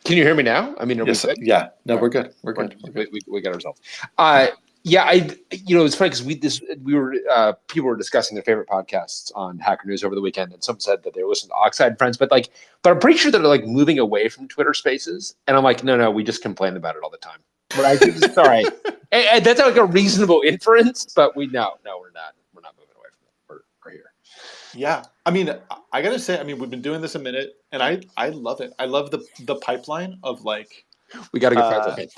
Can you hear me now? I mean, are Yes. we good? Yeah. No, we're good. We're good. We got ourselves. Yeah, it's funny because people were discussing their favorite podcasts on Hacker News over the weekend, and some said that they listened to Oxide Friends, but I'm pretty sure that they're like moving away from Twitter Spaces, and I'm like, no, we just complain about it all the time. But I think it's all right, and that's like a reasonable inference, but we're not moving away from it. We're here. Yeah, I mean, I gotta say, we've been doing this a minute, and I love it. I love the pipeline of like we got to get pipeline.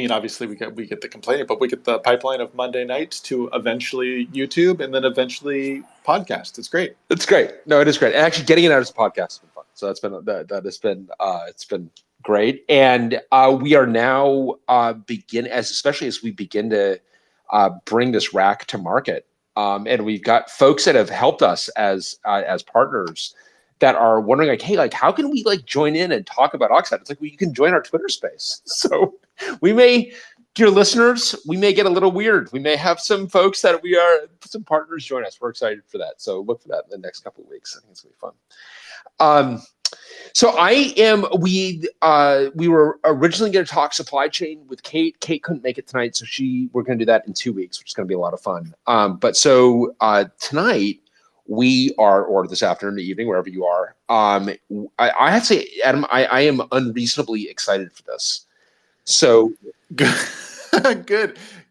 Obviously we get the complaining, but we get the pipeline of Monday nights to eventually YouTube and then eventually podcast. It's great. It's great. No, it is great. And actually getting it out as a podcast has been fun. So that has been it's been great. And we are now especially as we begin to bring this rack to market. And we've got folks that have helped us as partners that are wondering like, hey, like how can we like join in and talk about Oxide? It's like, well, you can join our Twitter space. So we may, dear listeners, we may get a little weird. We may have some folks that some partners join us. We're excited for that. So look for that in the next couple of weeks. I think it's gonna be fun. So we were originally going to talk supply chain with Kate. Kate couldn't make it tonight, so we're going to do that in 2 weeks, which is going to be a lot of fun. But tonight or this afternoon, evening, wherever you are, I have to say, Adam, I am unreasonably excited for this. So good,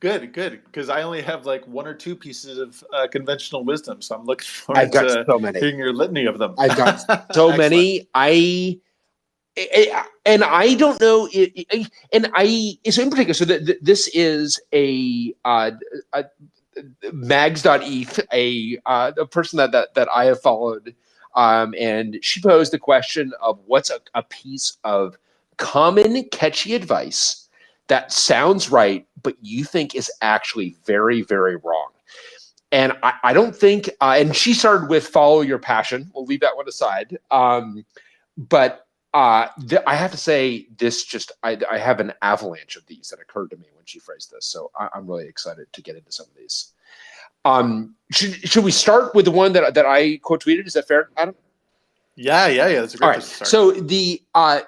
because I only have like one or two pieces of conventional wisdom, so I'm looking forward to so many. hearing your litany of them. I've got so many. And I don't know. So in particular, so this is a mags.eth, a person that I have followed, and she posed the question of what's a piece of common catchy advice that sounds right, but you think is actually very, very wrong. And I don't think, and she started with follow your passion. We'll leave that one aside. But I have to say I have an avalanche of these that occurred to me when she phrased this. So I'm really excited to get into some of these. Should we start with the one that I quote tweeted? Is that fair, Adam? Yeah. That's a great place to start.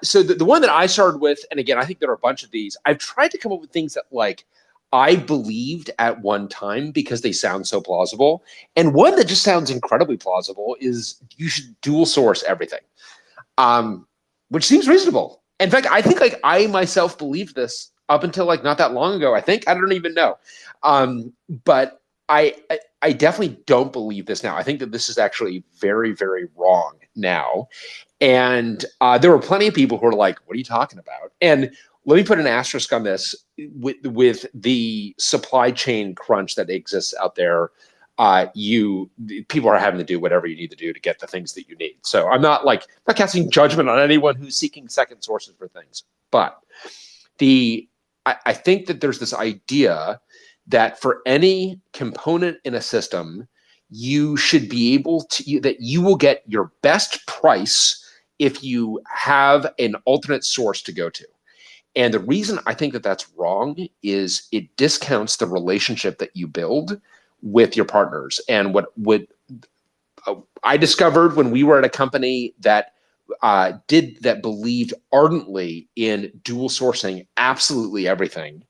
So the one that I started with, and again, I think there are a bunch of these. I've tried to come up with things that like I believed at one time because they sound so plausible. And one that just sounds incredibly plausible is you should dual source everything, which seems reasonable. In fact, I think like I myself believed this up until like not that long ago. I don't even know. But I definitely don't believe this now. I think that this is actually very, very wrong now. And there were plenty of people who are like, what are you talking about? And let me put an asterisk on this with the supply chain crunch that exists out there. People are having to do whatever you need to do to get the things that you need. So I'm not casting judgment on anyone who's seeking second sources for things. But I think that there's this idea that for any component in a system, you should be able to, that you will get your best price if you have an alternate source to go to. And the reason I think that that's wrong is it discounts the relationship that you build with your partners. And what I discovered when we were at a company that believed ardently in dual sourcing absolutely everything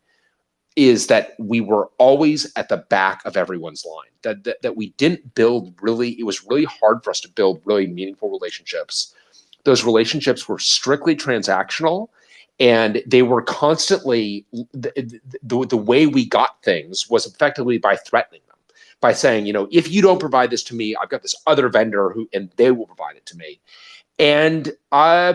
is that we were always at the back of everyone's line, that we didn't build it was really hard for us to build really meaningful relationships. Those relationships were strictly transactional, and they were constantly, the way we got things was effectively by threatening them, by saying, if you don't provide this to me, I've got this other vendor and they will provide it to me. And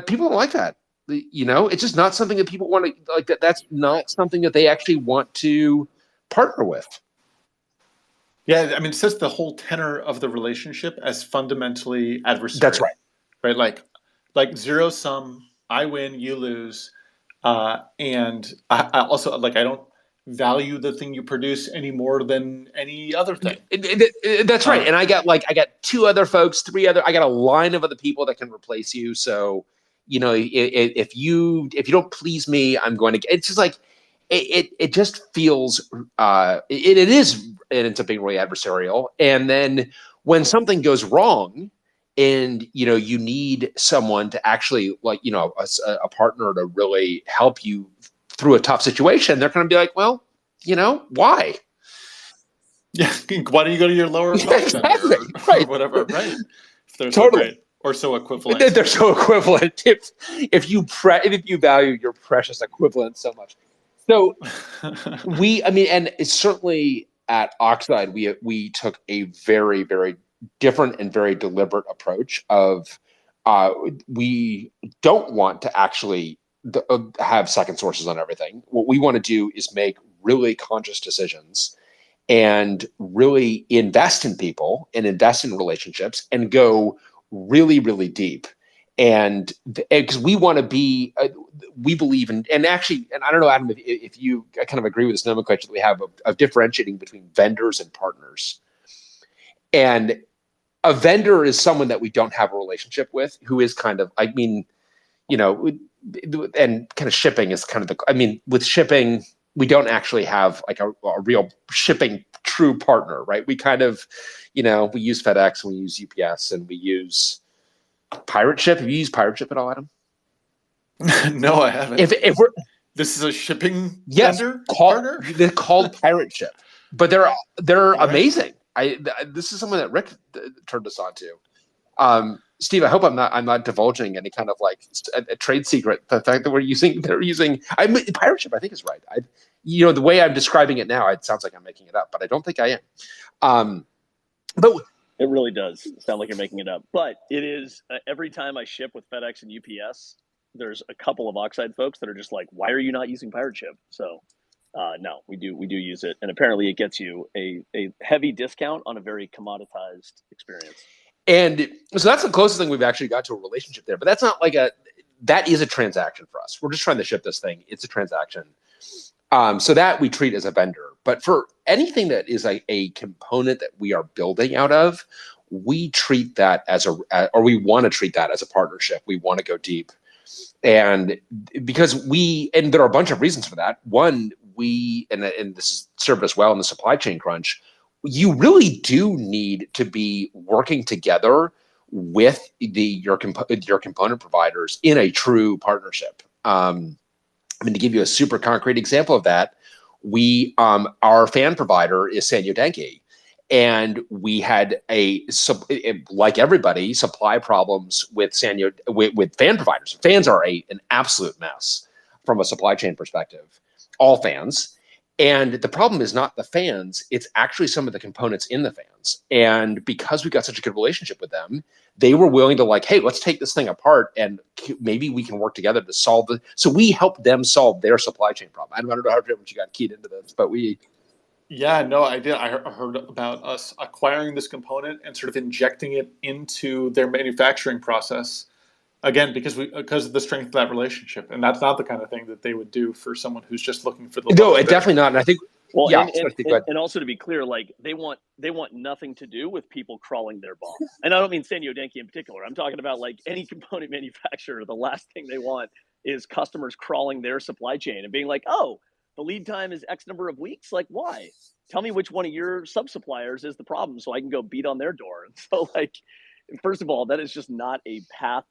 people don't like that. It's just not something that people want to like. That's not something that they actually want to partner with. Yeah, it sets the whole tenor of the relationship as fundamentally adversarial. That's right. Right, like zero sum. I win, you lose, and I also I don't value the thing you produce any more than any other thing. That's right. And I got two other folks, I got a line of other people that can replace you. So. If you don't please me, I'm going to. It's just like it just feels. It ends up being really adversarial. And then when something goes wrong, and you need someone to actually a partner to really help you through a tough situation, they're going to be like, well, why? Yeah, why don't you go to your lower cost Exactly. vendor Right. or whatever, right? If they're so Totally. great or so equivalent. They're so equivalent. If you value your precious equivalent so much. So and it's certainly at Oxide, we took a very, very different and very deliberate approach of we don't want to actually have second sources on everything. What we want to do is make really conscious decisions and really invest in people and invest in relationships and go really, really deep. And because we want to be, we believe in, and actually, and I don't know, Adam, if you kind of agree with this nomenclature that we have of differentiating between vendors and partners. And a vendor is someone that we don't have a relationship with, who is kind of, and kind of shipping is kind of with shipping, we don't actually have like a real shipping true partner, right? We kind of, we use FedEx and we use UPS and we use Pirate Ship. Have you used Pirate Ship at all, Adam? No, I haven't. If we're this is a shipping vendor partner, they're called Pirate Ship, but they're amazing. This is someone that Rick turned us on to. Steve, I hope I'm not divulging any kind of like a trade secret. The fact that they're using Pirate Ship, I think is right. The way I'm describing it now, it sounds like I'm making it up, but I don't think I am. But it really does sound like you're making it up. But it is every time I ship with FedEx and UPS, there's a couple of Oxide folks that are just like, "Why are you not using Pirate Ship?" So no, we do use it, and apparently it gets you a heavy discount on a very commoditized experience. And so that's the closest thing we've actually got to a relationship there. But that's not like that is a transaction for us. We're just trying to ship this thing. It's a transaction. So that we treat as a vendor. But for anything that is a component that we are building out of, we treat that or we want to treat that as a partnership. We want to go deep. And because and there are a bunch of reasons for that. One, and this has served us well in the supply chain crunch, you really do need to be working together with your component providers in a true partnership. To give you a super concrete example of that, our fan provider is Sanyo Denki, and we had like everybody, supply problems with with fan providers. Fans are an absolute mess from a supply chain perspective. All fans. And the problem is not the fans, it's actually some of the components in the fans. And because we got such a good relationship with them, they were willing to hey, let's take this thing apart and maybe we can work together to solve it. So we helped them solve their supply chain problem. I don't know how much you got keyed into this, but Yeah, no, I did. I heard about us acquiring this component and sort of injecting it into their manufacturing process. Again, because of the strength of that relationship, and that's not the kind of thing that they would do for someone who's just looking for the. No, definitely not. And I think, well, yeah, and also to be clear, they want nothing to do with people crawling their BOM. And I don't mean Sanyo Denki in particular. I'm talking about any component manufacturer. The last thing they want is customers crawling their supply chain and being like, "Oh, the lead time is X number of weeks. Like, why? Tell me which one of your sub suppliers is the problem, so I can go beat on their door." And so, first of all, that is just not a path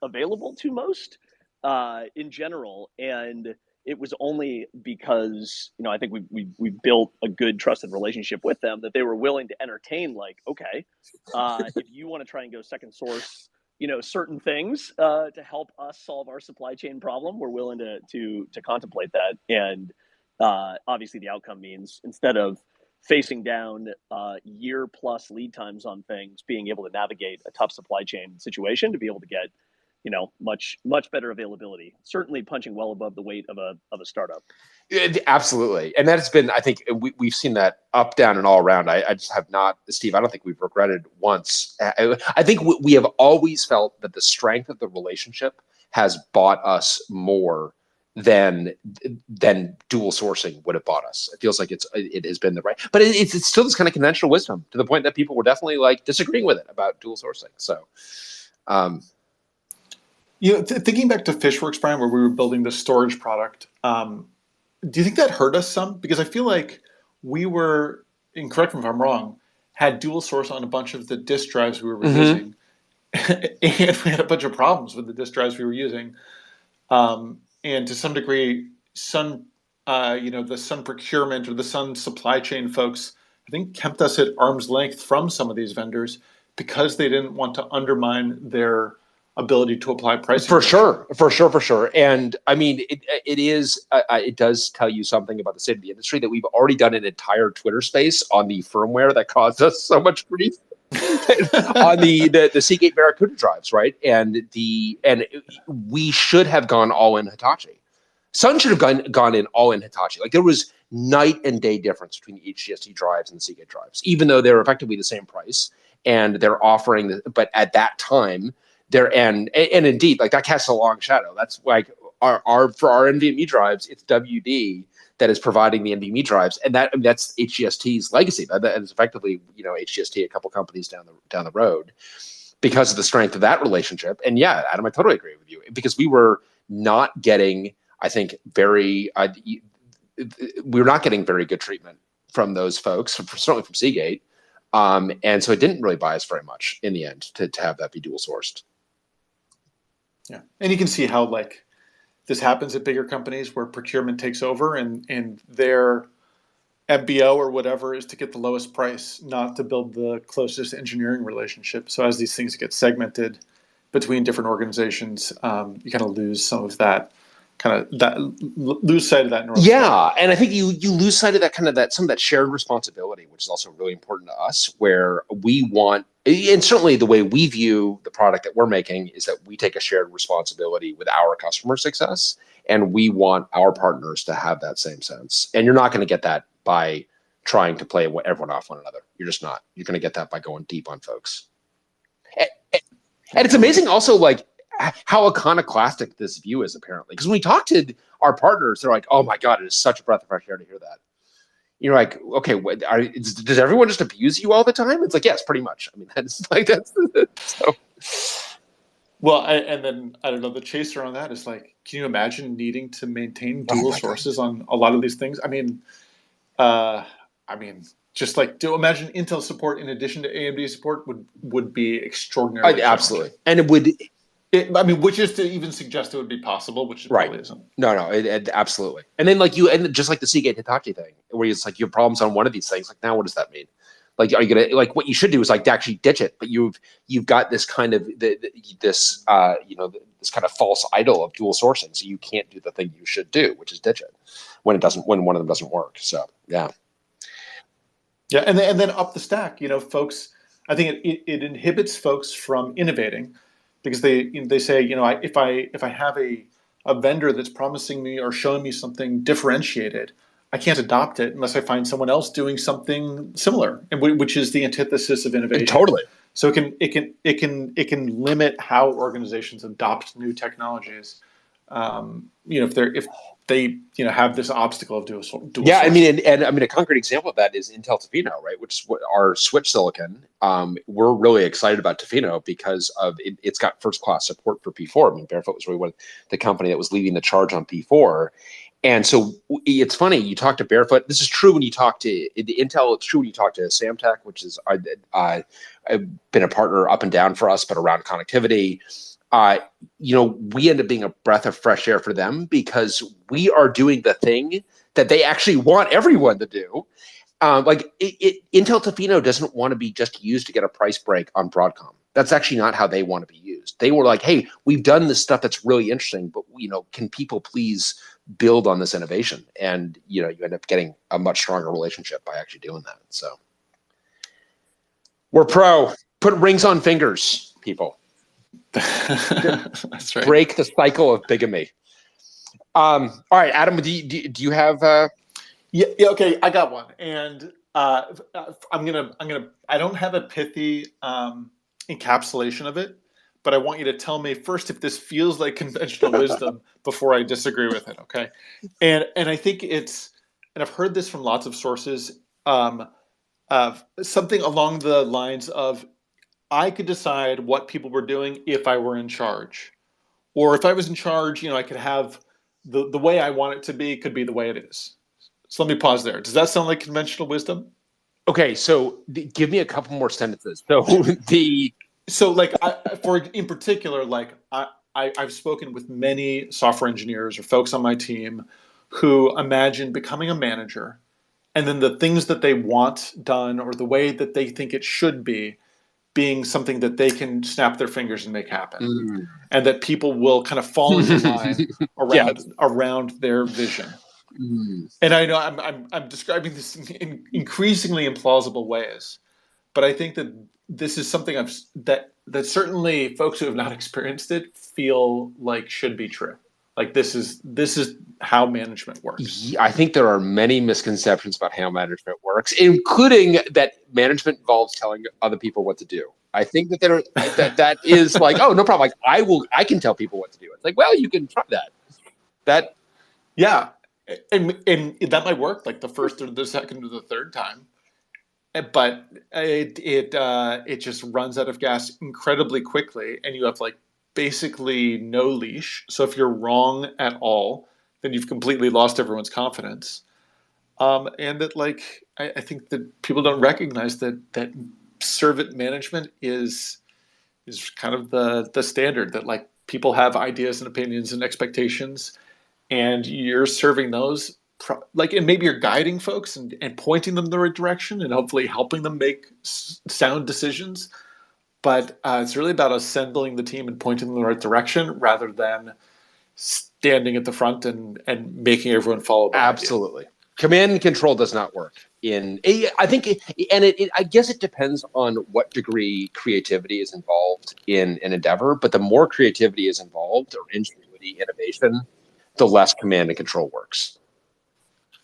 available to most in general, and it was only because I think we built a good trusted relationship with them that they were willing to entertain okay, if you want to try and go second source certain things to help us solve our supply chain problem, we're willing to contemplate that. And obviously the outcome means instead of facing down year plus lead times on things, being able to navigate a tough supply chain situation to be able to get much better availability, certainly punching well above the weight of a startup. Absolutely. And that's been, I think we've seen that up, down, and all around. I just have not, Steve, I don't think we've regretted once. I think we have always felt that the strength of the relationship has bought us more than dual sourcing would have bought us. It feels like it has been the right, but it's still this kind of conventional wisdom to the point that people were definitely disagreeing with it about dual sourcing. So, thinking back to Fishworks, Brian, where we were building the storage product, do you think that hurt us some? Because I feel like we were, and correct me if I'm wrong, had dual source on a bunch of the disk drives we were using. and we had a bunch of problems with the disk drives we were using. And to some degree, the Sun procurement or the Sun supply chain folks, I think, kept us at arm's length from some of these vendors because they didn't want to undermine their ability to apply pricing. For sure. And I mean, it does tell you something about the state of the industry that we've already done an entire Twitter space on the firmware that caused us so much grief on the Seagate Barracuda drives, right? And we should have gone all in Hitachi. Sun should have gone in all in Hitachi. Like, there was night and day difference between the HGST drives and the Seagate drives, even though they're effectively the same price and they're offering but at that time, and indeed, like, that casts a long shadow. That's like for our NVMe drives, it's WD that is providing the NVMe drives, and that's HGST's legacy. That is effectively, HGST, a couple companies down the road, because of the strength of that relationship. And yeah, Adam, I totally agree with you, because we were not getting, I think, we were not getting very good treatment from those folks, certainly from Seagate. And so it didn't really buy us very much in the end to have that be dual sourced. Yeah, and you can see how, like, this happens at bigger companies where procurement takes over, and their MBO or whatever is to get the lowest price, not to build the closest engineering relationship. So as these things get segmented between different organizations, you kind of lose some of that. Lose sight of that. Yeah, and I think you lose sight of some of that shared responsibility, which is also really important to us, where we want, and certainly the way we view the product that we're making is that we take a shared responsibility with our customer success, and we want our partners to have that same sense. And you're not going to get that by trying to play everyone off one another. You're just not. You're going to get that by going deep on folks. And it's amazing also, like, how iconoclastic this view is, apparently. Because when we talk to our partners, they're like, oh my God, it is such a breath of fresh air to hear that. You're like, okay, does everyone just abuse you all the time? It's like, yes, pretty much. I mean, that's so. Well, and then, I don't know, the chaser on that is like, can you imagine needing to maintain dual sources on a lot of these things? I mean, just like, to imagine Intel support in addition to AMD support would be extraordinarily absolutely. And it would... which is to even suggest it would be possible, which it probably isn't. No, it absolutely. And then, like, and just like the Seagate Hitachi thing, where it's like you have problems on one of these things. Like, now what does that mean? Like, are you gonna, like, what you should do is like actually ditch it, but you've got this kind of this kind of false idol of dual sourcing, so you can't do the thing you should do, which is ditch it when one of them doesn't work. So yeah, and then up the stack, folks. I think it inhibits folks from innovating. Because they say, if I have a vendor that's promising me or showing me something differentiated, I can't adopt it unless I find someone else doing something similar, and which is the antithesis of innovation. Totally. So it can limit how organizations adopt new technologies. If they have this obstacle of dual yeah, sourcing. I mean, a concrete example of that is Intel Tofino, right? Which is our switch silicon. We're really excited about Tofino because of it's got first class support for P4. I mean, Barefoot was really the company that was leading the charge on P4. And so it's funny, you talk to Barefoot. This is true when you talk to Intel. It's true when you talk to Samtec, which is I've been a partner up and down for us, but around connectivity. We end up being a breath of fresh air for them because we are doing the thing that they actually want everyone to do. Intel Tofino doesn't want to be just used to get a price break on Broadcom. That's actually not how they want to be used. They were like, hey, we've done this stuff that's really interesting, but can people please build on this innovation? And you end up getting a much stronger relationship by actually doing that. So we're pro. Put rings on fingers, people. That's right. Break the cycle of bigamy. All right, Adam, do you have? Yeah. Okay, I got one, and I don't have a pithy encapsulation of it, but I want you to tell me first if this feels like conventional wisdom before I disagree with it. Okay, and I think and I've heard this from lots of sources, something along the lines of, I could decide what people were doing if I were in charge. Or if I was in charge, I could have the way I want it to be could be the way it is. So let me pause there. Does that sound like conventional wisdom? Okay, so give me a couple more sentences. So So like in particular, like I've spoken with many software engineers or folks on my team who imagine becoming a manager, and then the things that they want done or the way that they think it should be being something that they can snap their fingers and make happen, and that people will kind of fall into line around their vision. And I know I'm describing this in increasingly implausible ways, but I think that this is something that certainly folks who have not experienced it feel like should be true. Like this is how management works. I think there are many misconceptions about how management works, including that management involves telling other people what to do. I think that that is like, oh, no problem. Like I can tell people what to do. It's like, well, you can try that. Yeah, and that might work like the first or the second or the third time, but it just runs out of gas incredibly quickly, and you have like basically no leash. So if you're wrong at all, then you've completely lost everyone's confidence. And that like I think that people don't recognize that servant management is kind of the standard, that like people have ideas and opinions and expectations, and you're serving those and maybe you're guiding folks and pointing them in the right direction and hopefully helping them make sound decisions. But it's really about assembling the team and pointing them in the right direction rather than standing at the front and making everyone follow behind Absolutely. You. Command and control does not work I think, I guess it depends on what degree creativity is involved in an endeavor, but the more creativity is involved, or ingenuity, innovation, the less command and control works.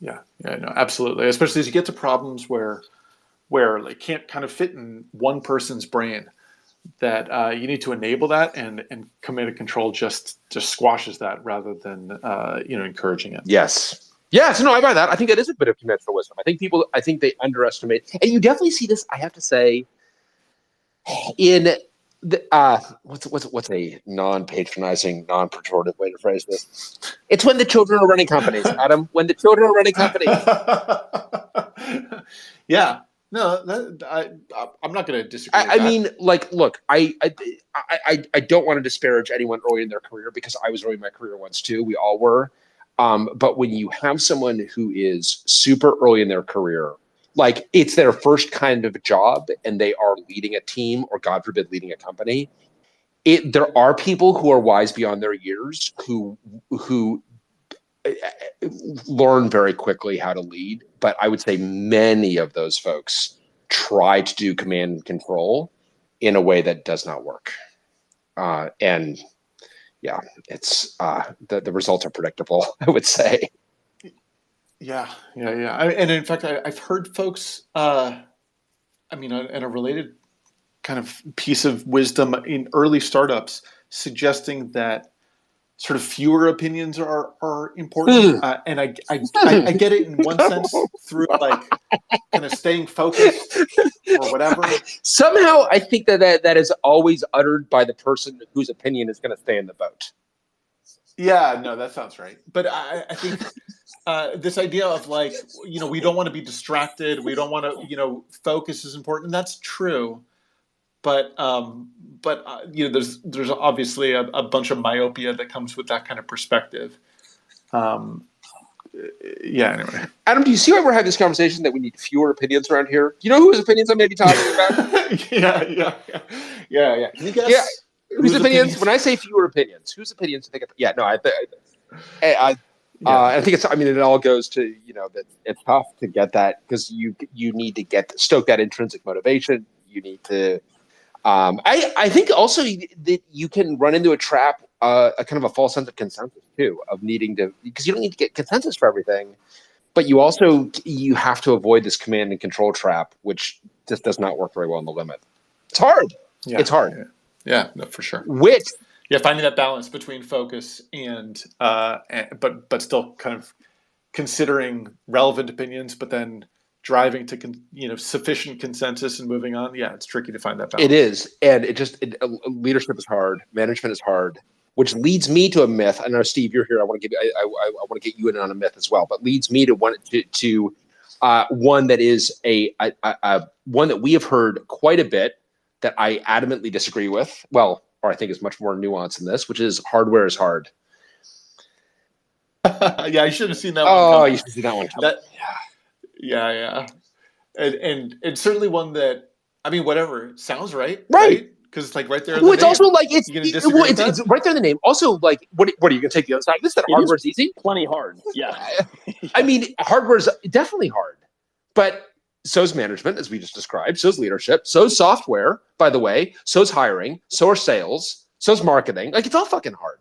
Yeah, no, absolutely. Especially as you get to problems where they can't kind of fit in one person's brain, that you need to enable that, and command and control just squashes that rather than encouraging it. Yes. No, I buy that. I think that is a bit of conventional wisdom. I think they underestimate, and you definitely see this, I have to say, in the what's a non-patronizing, non-pejorative way to phrase this? It's when the children are running companies, Adam. When the children are running companies. Yeah. No, I'm not going to disagree. I mean, like, look, I don't want to disparage anyone early in their career, because I was early in my career once too. We all were. But when you have someone who is super early in their career, like it's their first kind of job, and they are leading a team, or God forbid, leading a company, there are people who are wise beyond their years who learn very quickly how to lead. But I would say many of those folks try to do command and control in a way that does not work. And yeah, it's the results are predictable, I would say. Yeah. And in fact, I've heard folks, and a related kind of piece of wisdom in early startups, suggesting that sort of fewer opinions are important. And I get it in one sense through like kind of staying focused or whatever. Somehow I think that is always uttered by the person whose opinion is going to stay in the boat. Yeah, no, that sounds right. But I think this idea of like, we don't want to be distracted. We don't want to, focus is important. And that's true. But there's obviously a bunch of myopia that comes with that kind of perspective. Anyway. Adam, do you see why we're having this conversation, that we need fewer opinions around here? Do you know whose opinions I may be talking about? Yeah. Can you guess? Yeah. Whose opinions? When I say fewer opinions, whose opinions do you think? Yeah, no, I think it's. I mean, it all goes to that it's tough to get that, because you need to stoke that intrinsic motivation. You need to. I think also that you can run into a trap, a kind of a false sense of consensus too, of needing to, because you don't need to get consensus for everything, but you have to avoid this command and control trap, which just does not work very well in the limit. It's hard. Yeah, it's hard. Yeah, no, for sure. Finding that balance between focus and but still kind of considering relevant opinions, but then driving to sufficient consensus and moving on. Yeah, it's tricky to find that balance. It is, and leadership is hard, management is hard, which leads me to a myth. I know, Steve, you're here. I want to get you in on a myth as well, but leads me to one that is one that we have heard quite a bit that I adamantly disagree with. Well, or I think is much more nuanced than this, which is hardware is hard. Yeah, I should have seen that one Oh, coming. you should have seen that one coming. Yeah. And certainly one that, I mean, whatever, sounds right? Right. Because it's like right there in Well, the it's name. also like it's right there in the name. Also, like, what are you going to take the other side of this? That hardware's easy? Plenty hard. Yeah. I mean, hardware's definitely hard, but so's management, as we just described. So's leadership. So's software, by the way. So's hiring. So are sales. So's marketing. Like, it's all fucking hard.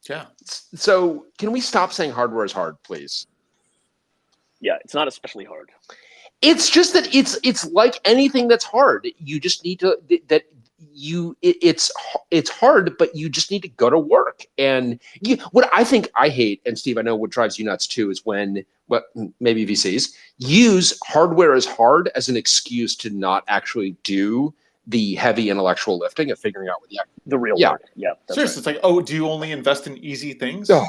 Yeah. So can we stop saying hardware is hard, please? Yeah, it's not especially hard. It's just that it's like anything that's hard. You just need to it's hard, but you just need to go to work. And what I think I hate, and Steve, I know what drives you nuts too, is when maybe VCs use hardware is hard as an excuse to not actually do the heavy intellectual lifting of figuring out what the real work. Yeah. Seriously, It's like, oh, do you only invest in easy things? Oh.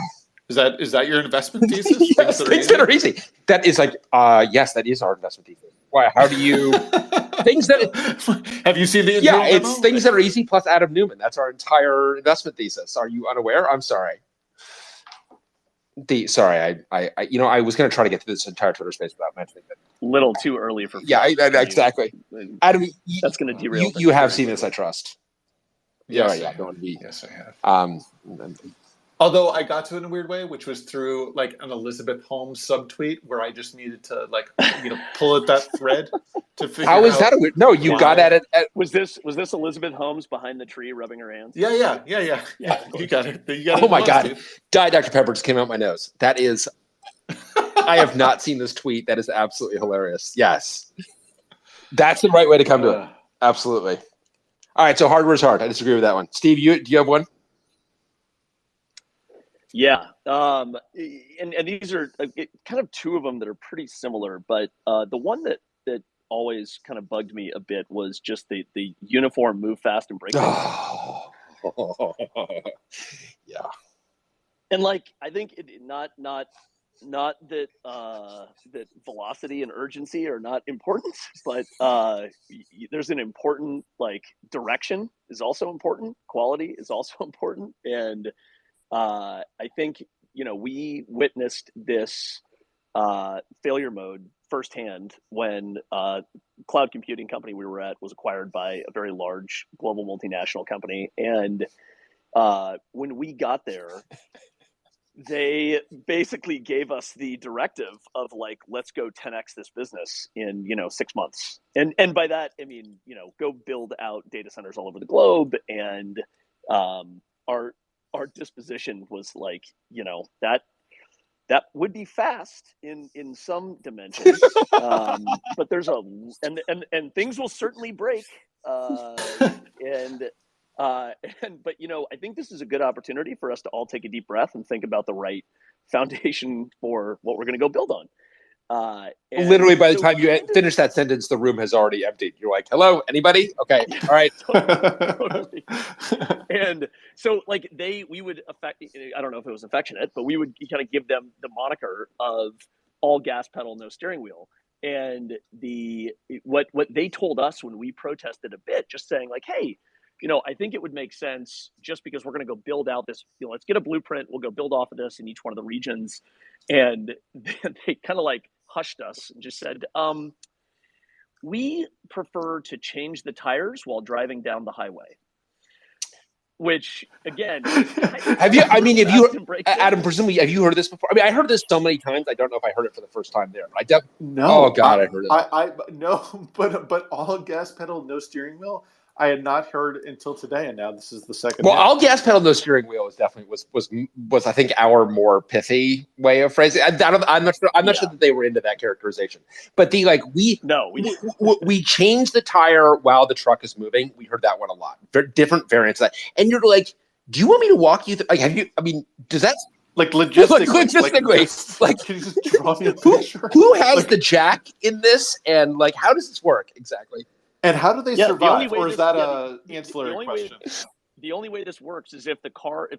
Is that your investment thesis? Yes, things that are easy. That is like, yes, that is our investment thesis. Why? How do you things that? Have you seen the? Yeah, it's things that are easy plus Adam Newman. That's our entire investment thesis. Are you unaware? I'm sorry. I was going to try to get through this entire Twitter space without mentioning that. Little too early for. Yeah, exactly. Adam, that's going to derail. You have seen this, I trust. Yes, yeah. Don't be. Yes, I have. Although I got to it in a weird way, which was through like an Elizabeth Holmes subtweet where I just needed to pull at that thread to figure out. How is that a weird? No, you got at it. Was this Elizabeth Holmes behind the tree rubbing her hands? Yeah. You got it. Oh my God. Dude. Diet Dr. Pepper just came out my nose. That is, I have not seen this tweet. That is absolutely hilarious. Yes. That's the right way to come to it. Absolutely. All right. So hardware's hard. I disagree with that one. Steve, do you have one? Yeah, and these are kind of two of them that are pretty similar, but the one that always kind of bugged me a bit was just the uniform move fast and break. Yeah, and like I think not that that velocity and urgency are not important, but there's an important direction is also important, quality is also important, and. I think, we witnessed this failure mode firsthand when cloud computing company we were at was acquired by a very large global multinational company. And when we got there, they basically gave us the directive of let's go 10x this business in 6 months. And by that, I mean, go build out data centers all over the globe. And our disposition was that would be fast in some dimensions, but there's and things will certainly break, but I think this is a good opportunity for us to all take a deep breath and think about the right foundation for what we're going to go build on. Literally, by the time you finish that sentence, the room has already emptied. You're like, "Hello, anybody? Okay, all right." Totally. And so, we would I don't know if it was affectionate, but we would kind of give them the moniker of all gas pedal, no steering wheel. And what they told us when we protested a bit, just saying hey, I think it would make sense just because we're going to go build out this. Let's get a blueprint. We'll go build off of this in each one of the regions. And they kind of hushed us and just said, we prefer to change the tires while driving down the highway. Which again, Adam, presumably, have you heard this before? I mean, I heard this so many times. I don't know if I heard it for the first time there. No. Oh God, I heard it. No, but all gas pedal, no steering wheel. I had not heard until today, and now this is the second. Well, all gas pedal, no steering wheel is definitely was I think our more pithy way of phrasing. I'm not sure that they were into that characterization, but we changed the tire while the truck is moving. We heard that one a lot. Different variants of that, and you're like, do you want me to walk you through? Have you? I mean, does that? Logistically, can you just draw me a picture? Who has the jack in this, and how does this work exactly? And how do they survive, or is that an ancillary question? The only way this works is if the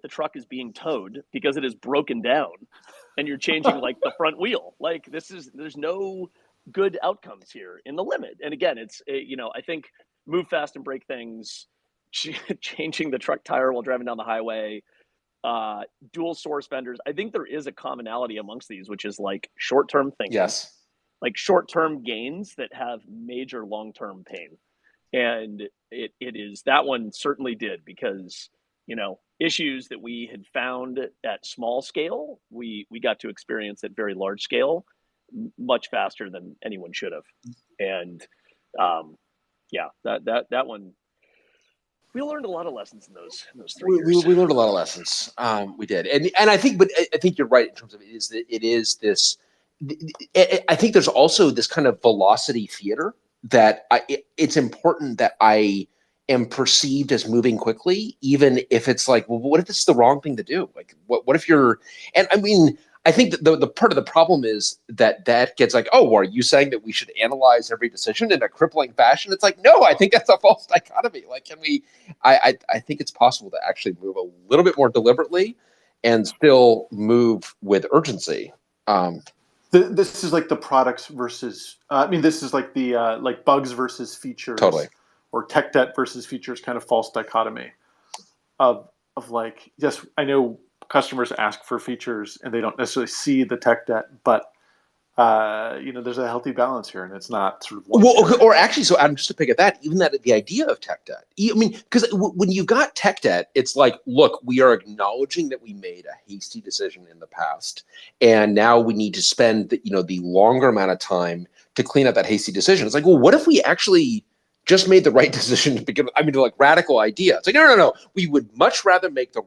truck is being towed because it is broken down, and you're changing the front wheel. There's no good outcomes here in the limit. And again, it's I think move fast and break things, changing the truck tire while driving down the highway, dual source vendors. I think there is a commonality amongst these, which is like short-term thinking. Yes. Like short-term gains that have major long-term pain. And it is, that one certainly did, because, you know, issues that we had found at small scale, we got to experience at very large scale much faster than anyone should have. And yeah, that one, we learned a lot of lessons in those 3 years. We learned a lot of lessons. We did, and I think, but I think you're right in terms of it is this. I think there's also this kind of velocity theater that it's important that I am perceived as moving quickly, even if it's like, well, what if this is the wrong thing to do? Like, what if you're? And I mean, I think that the part of the problem is that gets like, oh, are you saying that we should analyze every decision in a crippling fashion? It's like, no, I think that's a false dichotomy. Like, can we? I think it's possible to actually move a little bit more deliberately and still move with urgency. This is like the products versus. I mean, this is like the like bugs versus features, Totally, or tech debt versus features kind of false dichotomy of like, yes, I know customers ask for features and they don't necessarily see the tech debt, but you know, there's a healthy balance here, and it's not sort of well, or actually, so Adam, just to pick at that, even that the idea of tech debt. I mean, because when you've got tech debt, it's like, look, we are acknowledging that we made a hasty decision in the past, and now we need to spend the longer amount of time to clean up that hasty decision. It's like, well, what if we actually just made the right decision to begin with? I mean, like, radical idea. It's like, no. We would much rather make the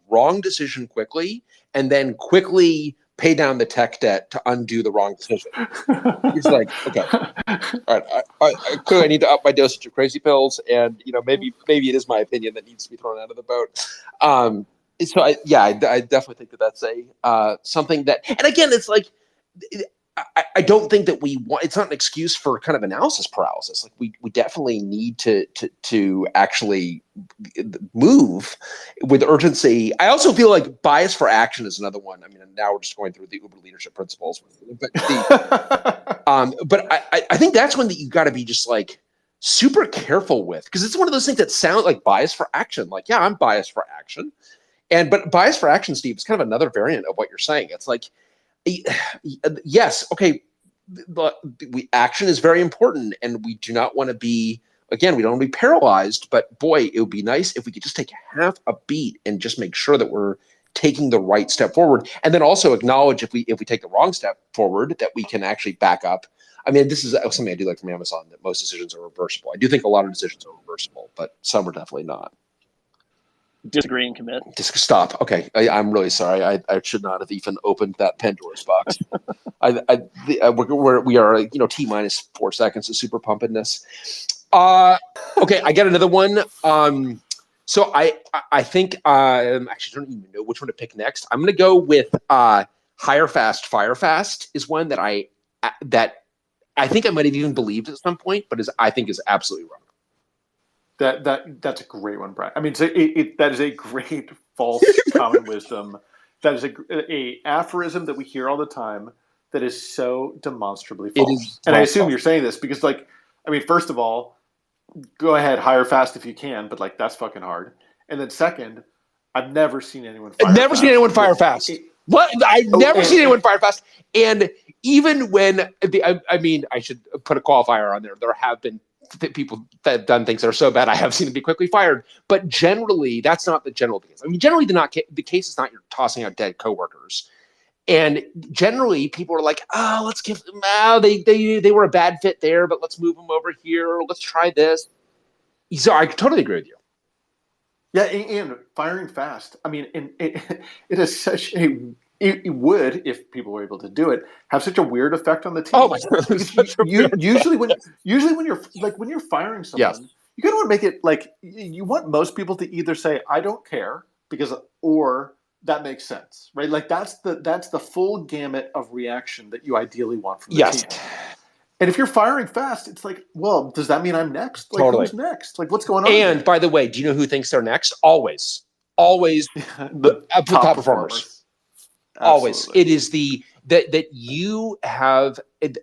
wrong decision quickly and then quickly pay down the tech debt to undo the wrong decision. It's like, okay, all right, I clearly need to up my dosage of crazy pills, and maybe it is my opinion that needs to be thrown out of the boat. So I definitely think that's something that, and again, it's like, I don't think that we want. It's not an excuse for kind of analysis paralysis. Like, we definitely need to actually move with urgency. I also feel like bias for action is another one. I mean, now we're just going through the Uber leadership principles, but I think that's one that you got to be just like super careful with, because it's one of those things that sound like bias for action. Like, yeah, I'm biased for action, but bias for action, Steve, is kind of another variant of what you're saying. It's like, yes, okay, but action is very important, and we do not want to be, again, we don't want to be paralyzed, but boy, it would be nice if we could just take half a beat and just make sure that we're taking the right step forward, and then also acknowledge if we take the wrong step forward, that we can actually back up. I mean, this is something I do like from Amazon, that most decisions are reversible. I do think a lot of decisions are reversible, but some are definitely not. Disagree and commit. Just stop. Okay, I'm really sorry. I should not have even opened that Pandora's box. We are T minus 4 seconds of super pumpedness. Okay, I got another one. So I think actually don't even know which one to pick next. I'm going to go with hire fast, fire fast is one that I think I might have even believed at some point, but I think is absolutely wrong. That's a great one, Brian. I mean, that is a great false common wisdom. That is a aphorism that we hear all the time that is so demonstrably false. And I assume you're saying this because, like, I mean, first of all, go ahead, hire fast if you can, but like, that's fucking hard. And then second, I've never seen anyone fire fast. Never seen anyone fire fast. What? I've never seen anyone fire fast. And even when I should put a qualifier on there. There have been people that have done things that are so bad I have seen them be quickly fired. But generally, that's not the general case. I mean, generally, the case is not you're tossing out dead coworkers. And generally, people are like, oh, let's give them out. They were a bad fit there, but let's move them over here. Let's try this. So I totally agree with you. Yeah, and firing fast. I mean, it is such a. It would, if people were able to do it, have such a weird effect on the team. Oh my God! Usually when you're firing someone, yes, you kind of want to make it like you want most people to either say I don't care or that makes sense, right? Like that's the full gamut of reaction that you ideally want from the team. And if you're firing fast, it's like, well, does that mean I'm next? Like, totally. Who's next? Like, what's going on? And by the way, do you know who thinks they're next? Always the top performers. Absolutely. Always. It is that you have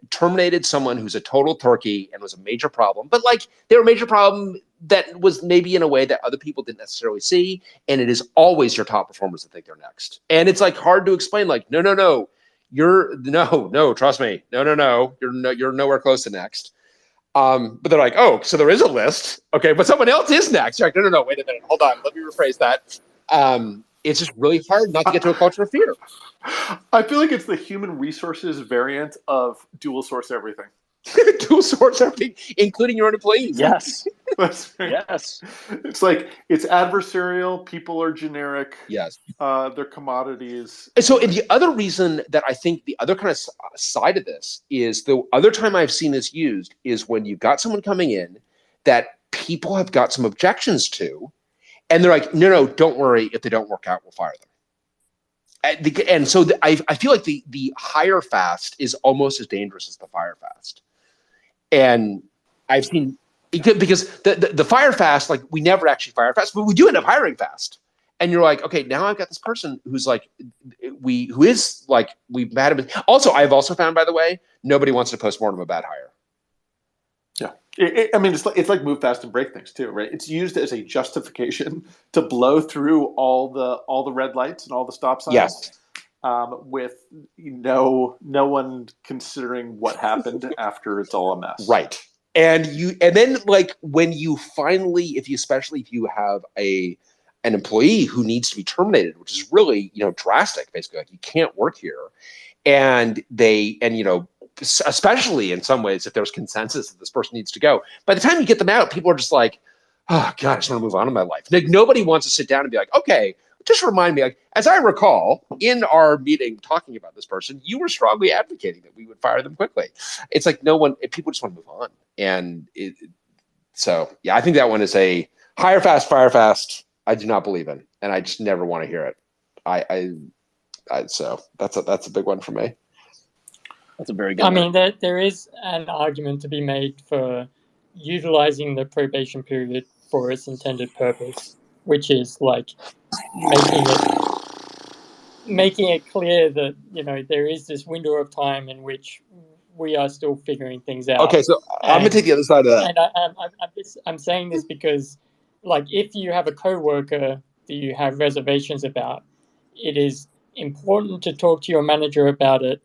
terminated someone who's a total turkey and was a major problem, but like they were a major problem that was maybe in a way that other people didn't necessarily see. And it is always your top performers that think they're next. And it's like hard to explain, like, no, trust me. No. You're nowhere close to next. But they're like, oh, so there is a list. Okay, but someone else is next. You're like, no, wait a minute. Hold on. Let me rephrase that. It's just really hard not to get to a culture of fear. I feel like it's the human resources variant of dual source everything. Dual source everything, including your own employees. Yes. That's right. Yes. It's like it's adversarial. People are generic. Yes. They're commodities. And so, and the other reason that I think the other kind of side of this is the other time I've seen this used is when you've got someone coming in that people have got some objections to, and they're like, no, don't worry. If they don't work out, we'll fire them. And so I feel like the hire fast is almost as dangerous as the fire fast. And I've seen, because the fire fast, like we never actually fire fast, but we do end up hiring fast. And you're like, okay, now I've got this person who's like, we've had him. Also, I've also found, by the way, nobody wants to postmortem a bad hire. Yeah. I mean, it's like move fast and break things too, right? It's used as a justification to blow through all the red lights and all the stop signs. Yes. With no one considering what happened after it's all a mess. Right. And then like when you finally, especially if you have an employee who needs to be terminated, which is really, drastic, basically, like you can't work here. And especially in some ways, if there's consensus that this person needs to go, by the time you get them out, people are just like, oh God, I just want to move on in my life. Like nobody wants to sit down and be like, okay, just remind me, like, as I recall in our meeting talking about this person, you were strongly advocating that we would fire them quickly. It's like people just want to move on. And so, yeah, I think that one is a hire fast, fire fast. I do not believe in, and I just never want to hear it. So that's a big one for me. That's a very good I one. mean, there is an argument to be made for utilizing the probation period for its intended purpose, which is like making it clear that there is this window of time in which we are still figuring things out. Okay, so I'm gonna take the other side of that. And I'm saying this because, like, if you have a coworker that you have reservations about, it is important to talk to your manager about it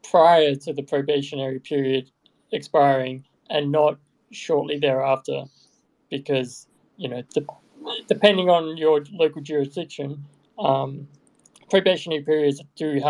prior to the probationary period expiring and not shortly thereafter, because depending on your local jurisdiction, probationary periods do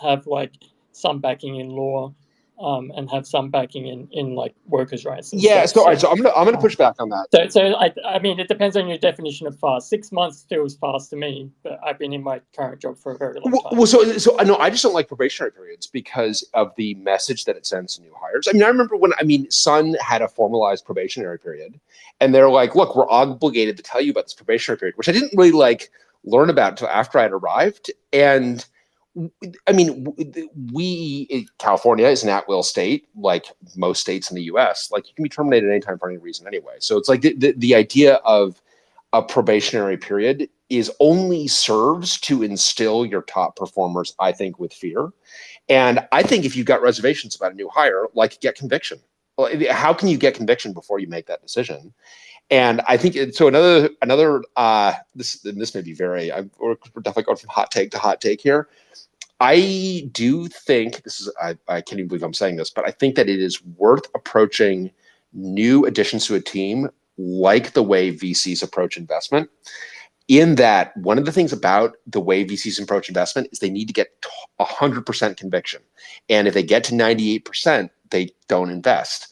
have like some backing in law, and have some backing in like workers' rights. Yeah, so all right, so I'm gonna push back on that. So I mean, it depends on your definition of fast. 6 months feels fast to me, but I've been in my current job for a very long time. Well, so no, I just don't like probationary periods because of the message that it sends to new hires. I mean, I remember when Sun had a formalized probationary period, and they're like, "Look, we're obligated to tell you about this probationary period," which I didn't really learn about until after I'd arrived. And I mean, California is an at-will state, like most states in the U.S. Like you can be terminated anytime for any reason anyway. So it's like the idea of a probationary period is only serves to instill your top performers, I think, with fear. And I think if you've got reservations about a new hire, like get conviction. Well, how can you get conviction before you make that decision? And I think so. Another this may be we're definitely going from hot take to hot take here. I do think I can't even believe I'm saying this, but I think that it is worth approaching new additions to a team like the way VCs approach investment. In that, one of the things about the way VCs approach investment is they need to get 100% conviction. And if they get to 98%, they don't invest.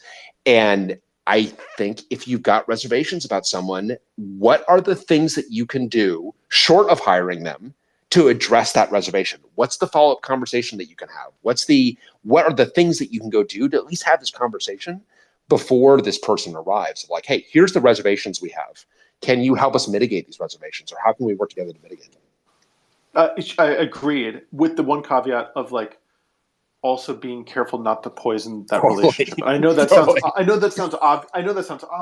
And I think if you've got reservations about someone, what are the things that you can do short of hiring them to address that reservation? What's the follow-up conversation that you can have? What are the things that you can go do to at least have this conversation before this person arrives? Like, hey, here's the reservations we have. Can you help us mitigate these reservations, or how can we work together to mitigate them? I agreed, with the one caveat of also being careful not to poison that relationship. I know that sounds obvious.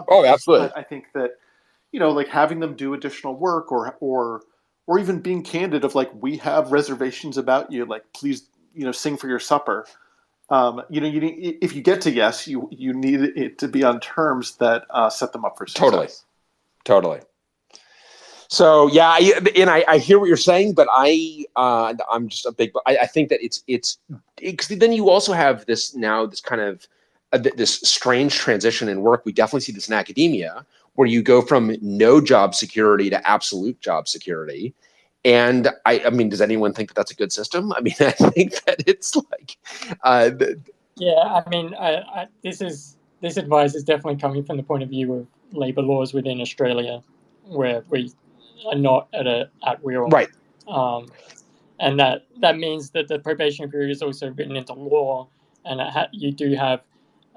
Oh, absolutely. But I think that having them do additional work or even being candid of we have reservations about you. Please sing for your supper. If you get to yes, you need it to be on terms that set them up for success. Totally. So yeah, I hear what you're saying, but I'm just a big. I think that it's then you also have this kind of this strange transition in work. We definitely see this in academia, where you go from no job security to absolute job security. And I mean, does anyone think that that's a good system? I mean, I think that it's like, yeah. I mean, this advice is definitely coming from the point of view of labour laws within Australia, where we are not at will, right? And that means that the probation period is also written into law, and you do have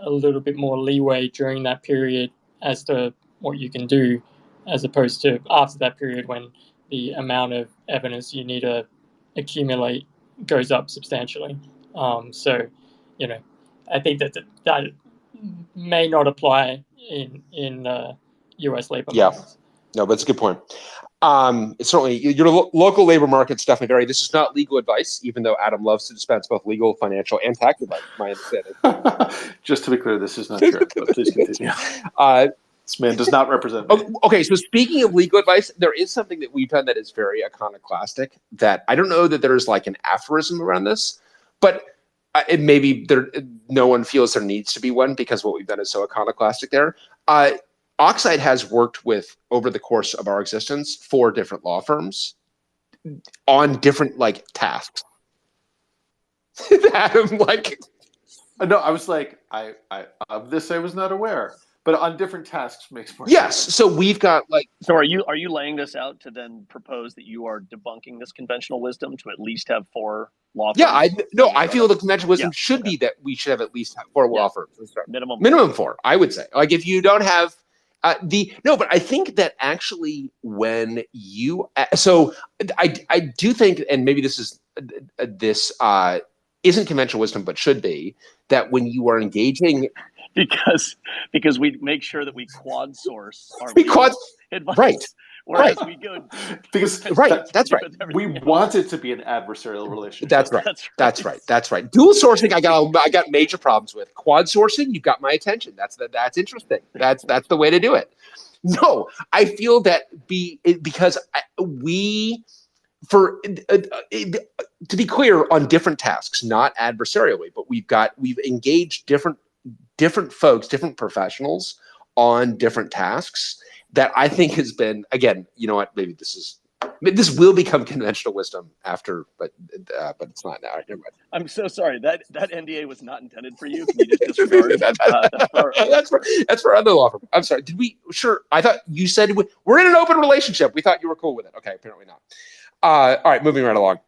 a little bit more leeway during that period as to what you can do, as opposed to after that period when the amount of evidence you need to accumulate goes up substantially. So, I think that may not apply in U.S. labor markets. No, but it's a good point. It's certainly your local labor markets definitely vary. This is not legal advice, even though Adam loves to dispense both legal, financial, and tax advice. My understanding. Just to be clear, this is not true. But please continue. This man does not represent me. Okay, so speaking of legal advice, there is something that we've done that is very iconoclastic. That I don't know that there's like an aphorism around this, but no one feels there needs to be one because what we've done is so iconoclastic there. Oxide has worked with, over the course of our existence, 4 different law firms on different tasks. Adam, no, I was like, I of this I was not aware, but on different tasks makes more sense. Yes, so we've got So are you laying this out to then propose that you are debunking this conventional wisdom to at least have 4 law firms? Yeah, I feel the conventional wisdom should be that we should have at least 4 law firms. Minimum 4, I would say. If you don't have but I think that actually when you I do think, and maybe this isn't conventional wisdom, but should be, that when you are engaging, because we make sure that we quad source our advice. Right. Whereas we go because that's right. We want it to be an adversarial relationship. That's right. Dual sourcing, I got major problems with. Quad sourcing, you got my attention. That's interesting. That's the way to do it. No, I feel that because to be clear, on different tasks, not adversarially, but we've engaged different folks, different professionals on different tasks. That I think has been, again, you know what? Maybe this will become conventional wisdom after, but it's not now. Never mind. I'm so sorry. That NDA was not intended for you. Can you just disregard? That's for other law firm. I'm sorry. Did we? Sure. I thought you said we're in an open relationship. We thought you were cool with it. Okay, apparently not. All right, moving right along.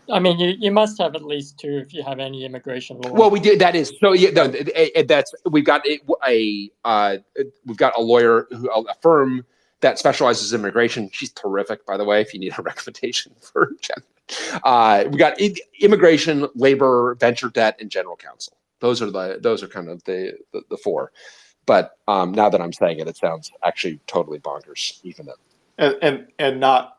I mean, you must have at least 2 if you have any immigration law. Well, we did. That is so. Yeah, no, we've got a lawyer a firm that specializes in immigration. She's terrific, by the way. If you need a recommendation for Jen, we got immigration, labor, venture debt, and general counsel. Those are kind of the 4. But now that I'm saying it, it sounds actually totally bonkers, even then. And not.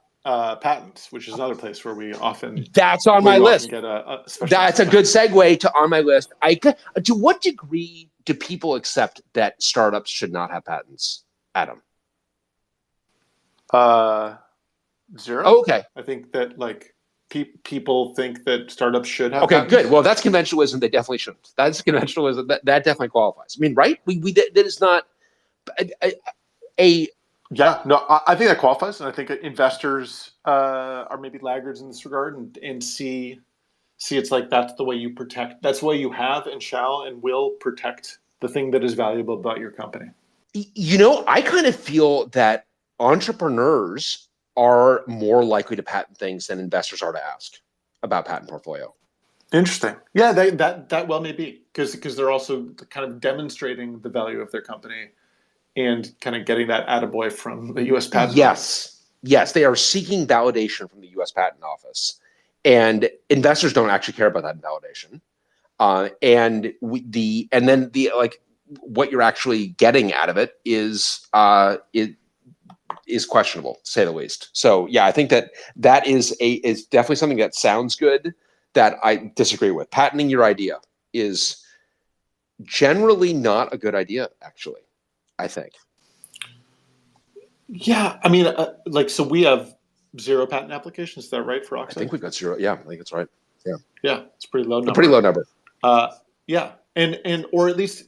Patents, which is another place where we often that's on my list. That's a good segue to on my list. To what degree do people accept that startups should not have patents, Adam? 0. Oh, okay. I think that people think that startups should have. Okay, patents. good. Well, that's conventionalism. They definitely shouldn't. That's conventionalism. That definitely qualifies. I mean, right? That is not a Yeah, no, I think that qualifies, and I think investors are maybe laggards in this regard, and see it's like that's the way you protect. That's the way you have and shall and will protect the thing that is valuable about your company. I kind of feel that entrepreneurs are more likely to patent things than investors are to ask about patent portfolio. Interesting. Yeah, that well may be because they're also kind of demonstrating the value of their company. And kind of getting that attaboy from the U.S. Patent Office. Yes, they are seeking validation from the U.S. Patent Office, and investors don't actually care about that validation. And then what you're actually getting out of it is is questionable, to say the least. So yeah, I think that is definitely something that sounds good that I disagree with. Patenting your idea is generally not a good idea, actually, I think. Yeah, I mean, so we have 0 patent applications. Is that right for Oxide? I think we've got 0. Yeah, I think that's right. Yeah, it's a pretty low number. A pretty low number. Yeah, and or at least,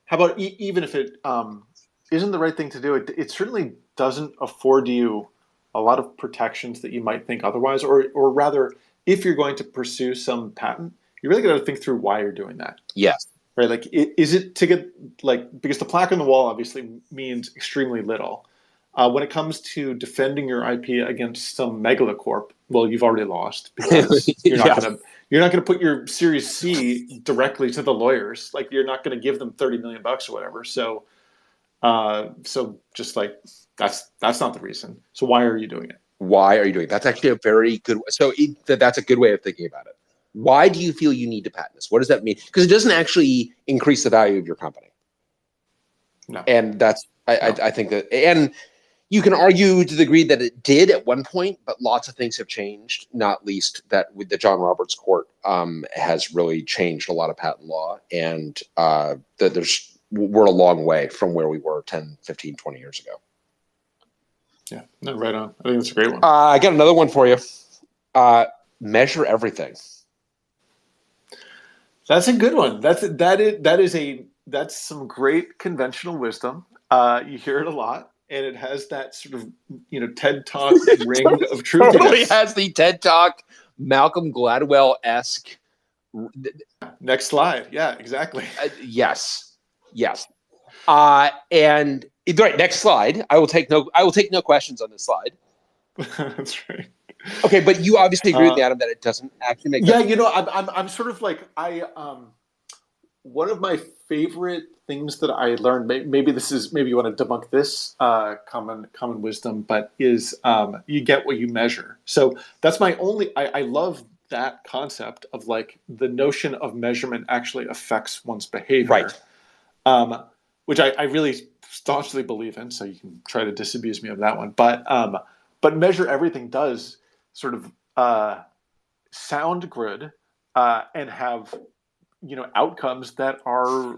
how about even if it isn't the right thing to do, it certainly doesn't afford you a lot of protections that you might think otherwise, or rather, if you're going to pursue some patent, you really got to think through why you're doing that. Yes. Right, like is it to get because the plaque on the wall obviously means extremely little. When it comes to defending your IP against some megalocorp, well, you've already lost because you're not gonna put your Series C directly to the lawyers. Like you're not gonna give them $30 million or whatever. So just like that's not the reason. So why are you doing it? Why are you doing it? That's actually a very good. So that's a good way of thinking about it. Why do you feel you need to patent this? What does that mean? Because it doesn't actually increase the value of your company. No. And that's I think that, and you can argue to the degree that it did at one point, but lots of things have changed, not least that with the John Roberts Court has really changed a lot of patent law. And we're a long way from where we were 10, 15, 20 years ago. Yeah, no, right on. I think that's a great one. I got another one for you. Measure everything. That's a good one. That's some great conventional wisdom. You hear it a lot. And it has that sort of, TED Talk ring of truth. Totally has the TED Talk, Malcolm Gladwell-esque. Next slide. Yeah, exactly. Yes. And right, next slide. I will take no questions on this slide. That's right. Okay, but you obviously agree with me, Adam, that it doesn't actually make sense. I'm sort of like one of my favorite things that I learned, maybe you want to debunk this common wisdom, but is you get what you measure. So that's my only, I love that concept of like the notion of measurement actually affects one's behavior. Right. Which I really staunchly believe in, so you can try to disabuse me of that one. But measure everything does sort of sound good and have outcomes that are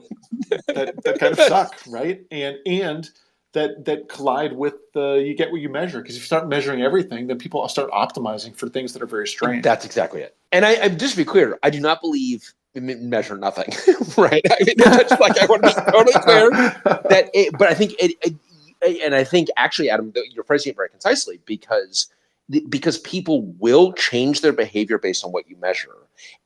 that kind of suck, right? And that collide with you get what you measure, because if you start measuring everything, then people start optimizing for things that are very strange. That's exactly it. And I just to be clear, I do not believe in measure nothing, right? I mean, that's like, I want to be totally clear but I think and I think actually, Adam, you're phrasing it very concisely, because people will change their behavior based on what you measure.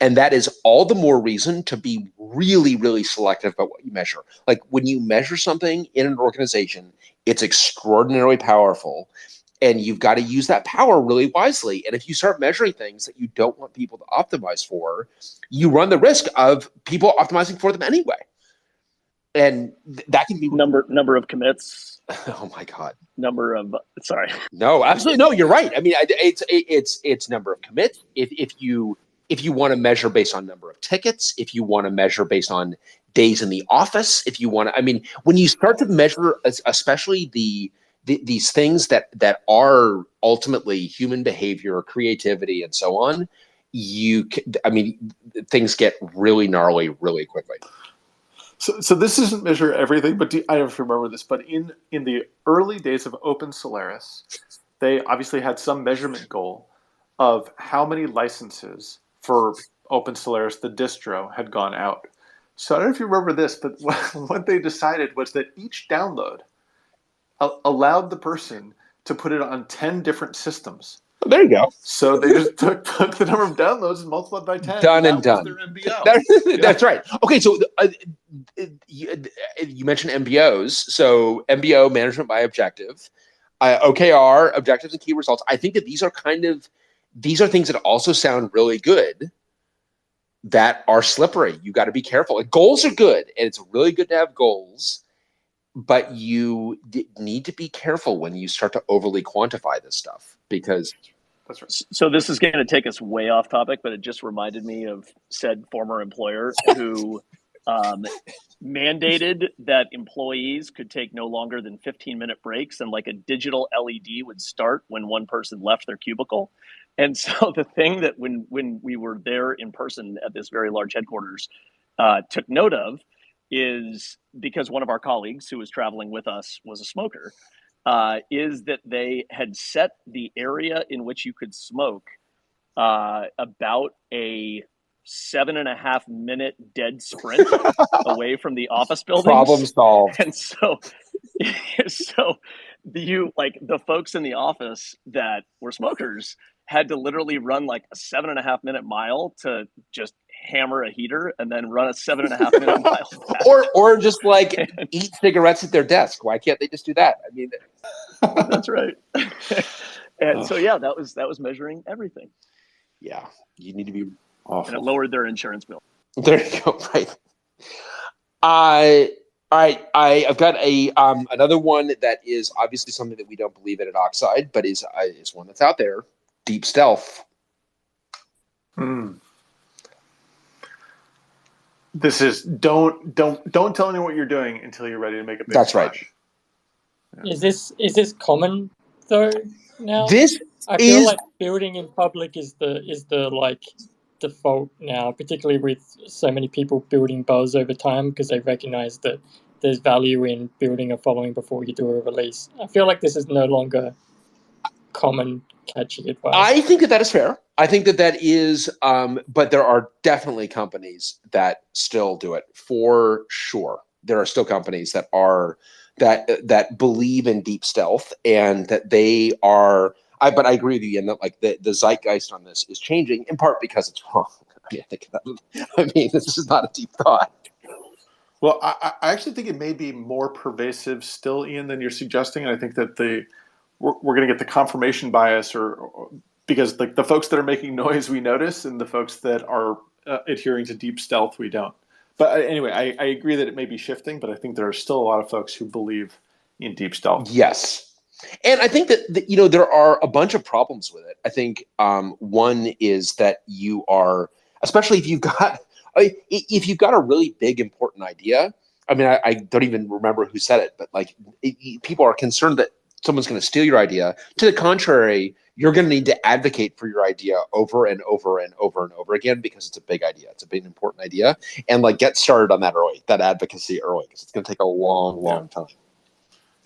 And that is all the more reason to be really, really selective about what you measure. Like when you measure something in an organization, it's extraordinarily powerful, and you've got to use that power really wisely. And if you start measuring things that you don't want people to optimize for, you run the risk of people optimizing for them anyway. And that can be number of commits. Oh my God. No, absolutely no. You're right. I mean, it's number of commits. If you want to measure based on number of tickets, if you want to measure based on days in the office, if you want to, I mean, when you start to measure, especially these things that are ultimately human behavior, creativity, and so on, things get really gnarly really quickly. So this isn't measure everything, but I don't remember this, but in the early days of Open Solaris, they obviously had some measurement goal of how many licenses for Open Solaris, the distro, had gone out. So I don't know if you remember this, but what they decided was that each download allowed the person to put it on 10 different systems. There you go. So they just took the number of downloads and multiplied by 10. Done and done. Their MBO. That's right. Okay, so you mentioned MBOs. So MBO, management by objective, OKR, objectives and key results. I think that these are things that also sound really good, that are slippery. You got to be careful. Like, goals are good, and it's really good to have goals, but you need to be careful when you start to overly quantify this stuff, because that's right. So this is going to take us way off topic, but it just reminded me of said former employer who mandated that employees could take no longer than 15-minute breaks, and like a digital LED would start when one person left their cubicle. And so the thing that when we were there in person at this very large headquarters took note of is, because one of our colleagues who was traveling with us was a smoker, is that they had set the area in which you could smoke about a 7.5-minute dead sprint away from the office buildings. Problem solved. And so the folks in the office that were smokers had to literally run like a 7.5-minute mile to just hammer a heater and then run a 7.5-minute mile back. Or just like eat cigarettes at their desk. Why can't they just do that? I mean, that's right. And so yeah, that was measuring everything. Yeah, you need to be awful. And it lowered their insurance bill. There you go. Right. All right. I've got another one that is obviously something that we don't believe in at Oxide, but is one that's out there. Deep stealth. This is don't tell anyone what you're doing until you're ready to make a big That's splash. Right. Yeah. Is this common though now? I feel like building in public is the like default now, particularly with so many people building buzz over time because they recognize that there's value in building a following before you do a release. I feel like this is no longer common catchy advice. I think that is fair. I think that is, but there are definitely companies that still do it for sure. There are still companies that are that believe in deep stealth and that they are. But I agree with you, and that like the zeitgeist on this is changing in part because it's wrong. I mean, this is not a deep thought. Well, I actually think it may be more pervasive still, Ian, than you're suggesting, and I think that we're going to get the confirmation bias, or because like the folks that are making noise we notice, and the folks that are adhering to deep stealth we don't. But anyway, I agree that it may be shifting, but I think there are still a lot of folks who believe in deep stealth. Yes. And I think that there are a bunch of problems with it. I think one is that you are, especially if you've got a really big important idea. I mean, I don't even remember who said it, but like people are concerned that someone's going to steal your idea. To the contrary, you're going to need to advocate for your idea over and over and over and over again because it's a big idea. It's a big important idea, and like get started on that early, that advocacy early, because it's going to take a long time.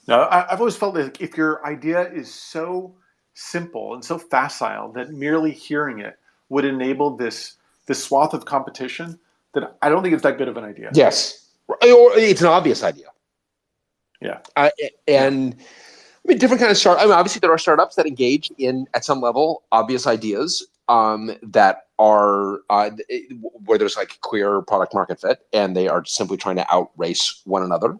No, I've always felt that if your idea is so simple and so facile that merely hearing it would enable this swath of competition, that I don't think it's that good of an idea. Yes, or it's an obvious idea. Yeah, and I mean, different kind of start. I mean, obviously there are startups that engage in at some level obvious ideas that are where there's like clear product market fit, and they are simply trying to outrace one another.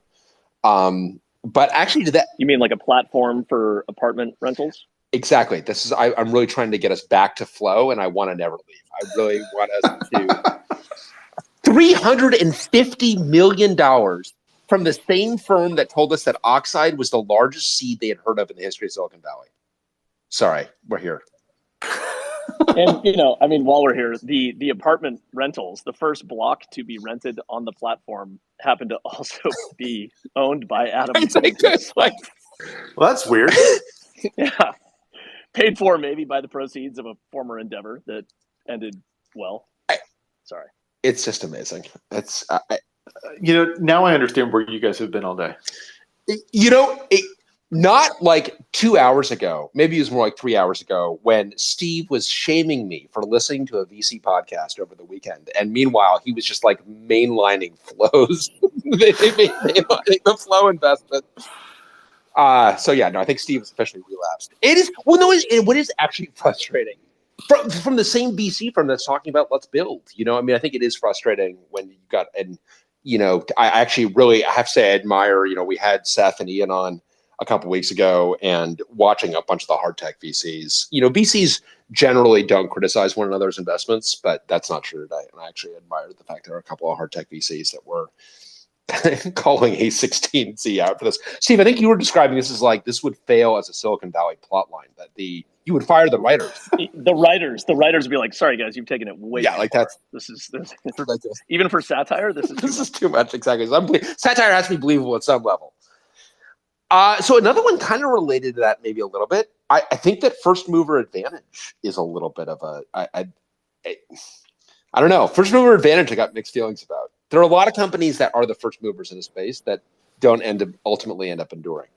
But actually, to that, you mean like a platform for apartment rentals? Exactly. This is I'm really trying to get us back to flow, and I want to never leave. I really want us to $350 million from the same firm that told us that Oxide was the largest seed they had heard of in the history of Silicon Valley. Sorry, we're here. And I mean, while we're here, the apartment rentals, the first block to be rented on the platform happened to also be owned by Adam. Well, that's weird. Yeah, paid for maybe by the proceeds of a former endeavor that ended well. Sorry, it's just amazing. It's now I understand where you guys have been all day. Not like 2 hours ago, maybe it was more like 3 hours ago, when Steve was shaming me for listening to a VC podcast over the weekend. And meanwhile, he was just like mainlining flows, the flow investment. So yeah, no, I think Steve has officially relapsed. It is, what is actually frustrating from the same VC firm that's talking about let's build, I mean, I think it is frustrating when you've got, and, I actually really, I have to say, I admire, we had Seth and Ian on a couple weeks ago, and watching a bunch of the hard tech VCs. VCs generally don't criticize one another's investments, but that's not true today. And I actually admired the fact there are a couple of hard tech VCs that were calling A16Z out for this. Steve, I think you were describing this as like this would fail as a Silicon Valley plotline, that the You would fire the writers. The writers would be like, "Sorry guys, you've taken it way too like far. that's This is ridiculous. Even for satire, this is this is too much. Exactly. Satire has to be believable at some level. So another one kind of related to that, maybe a little bit. I think that first mover advantage is a little bit of a. I don't know. First mover advantage, I got mixed feelings about. There are a lot of companies that are the first movers in a space that don't ultimately end up enduring.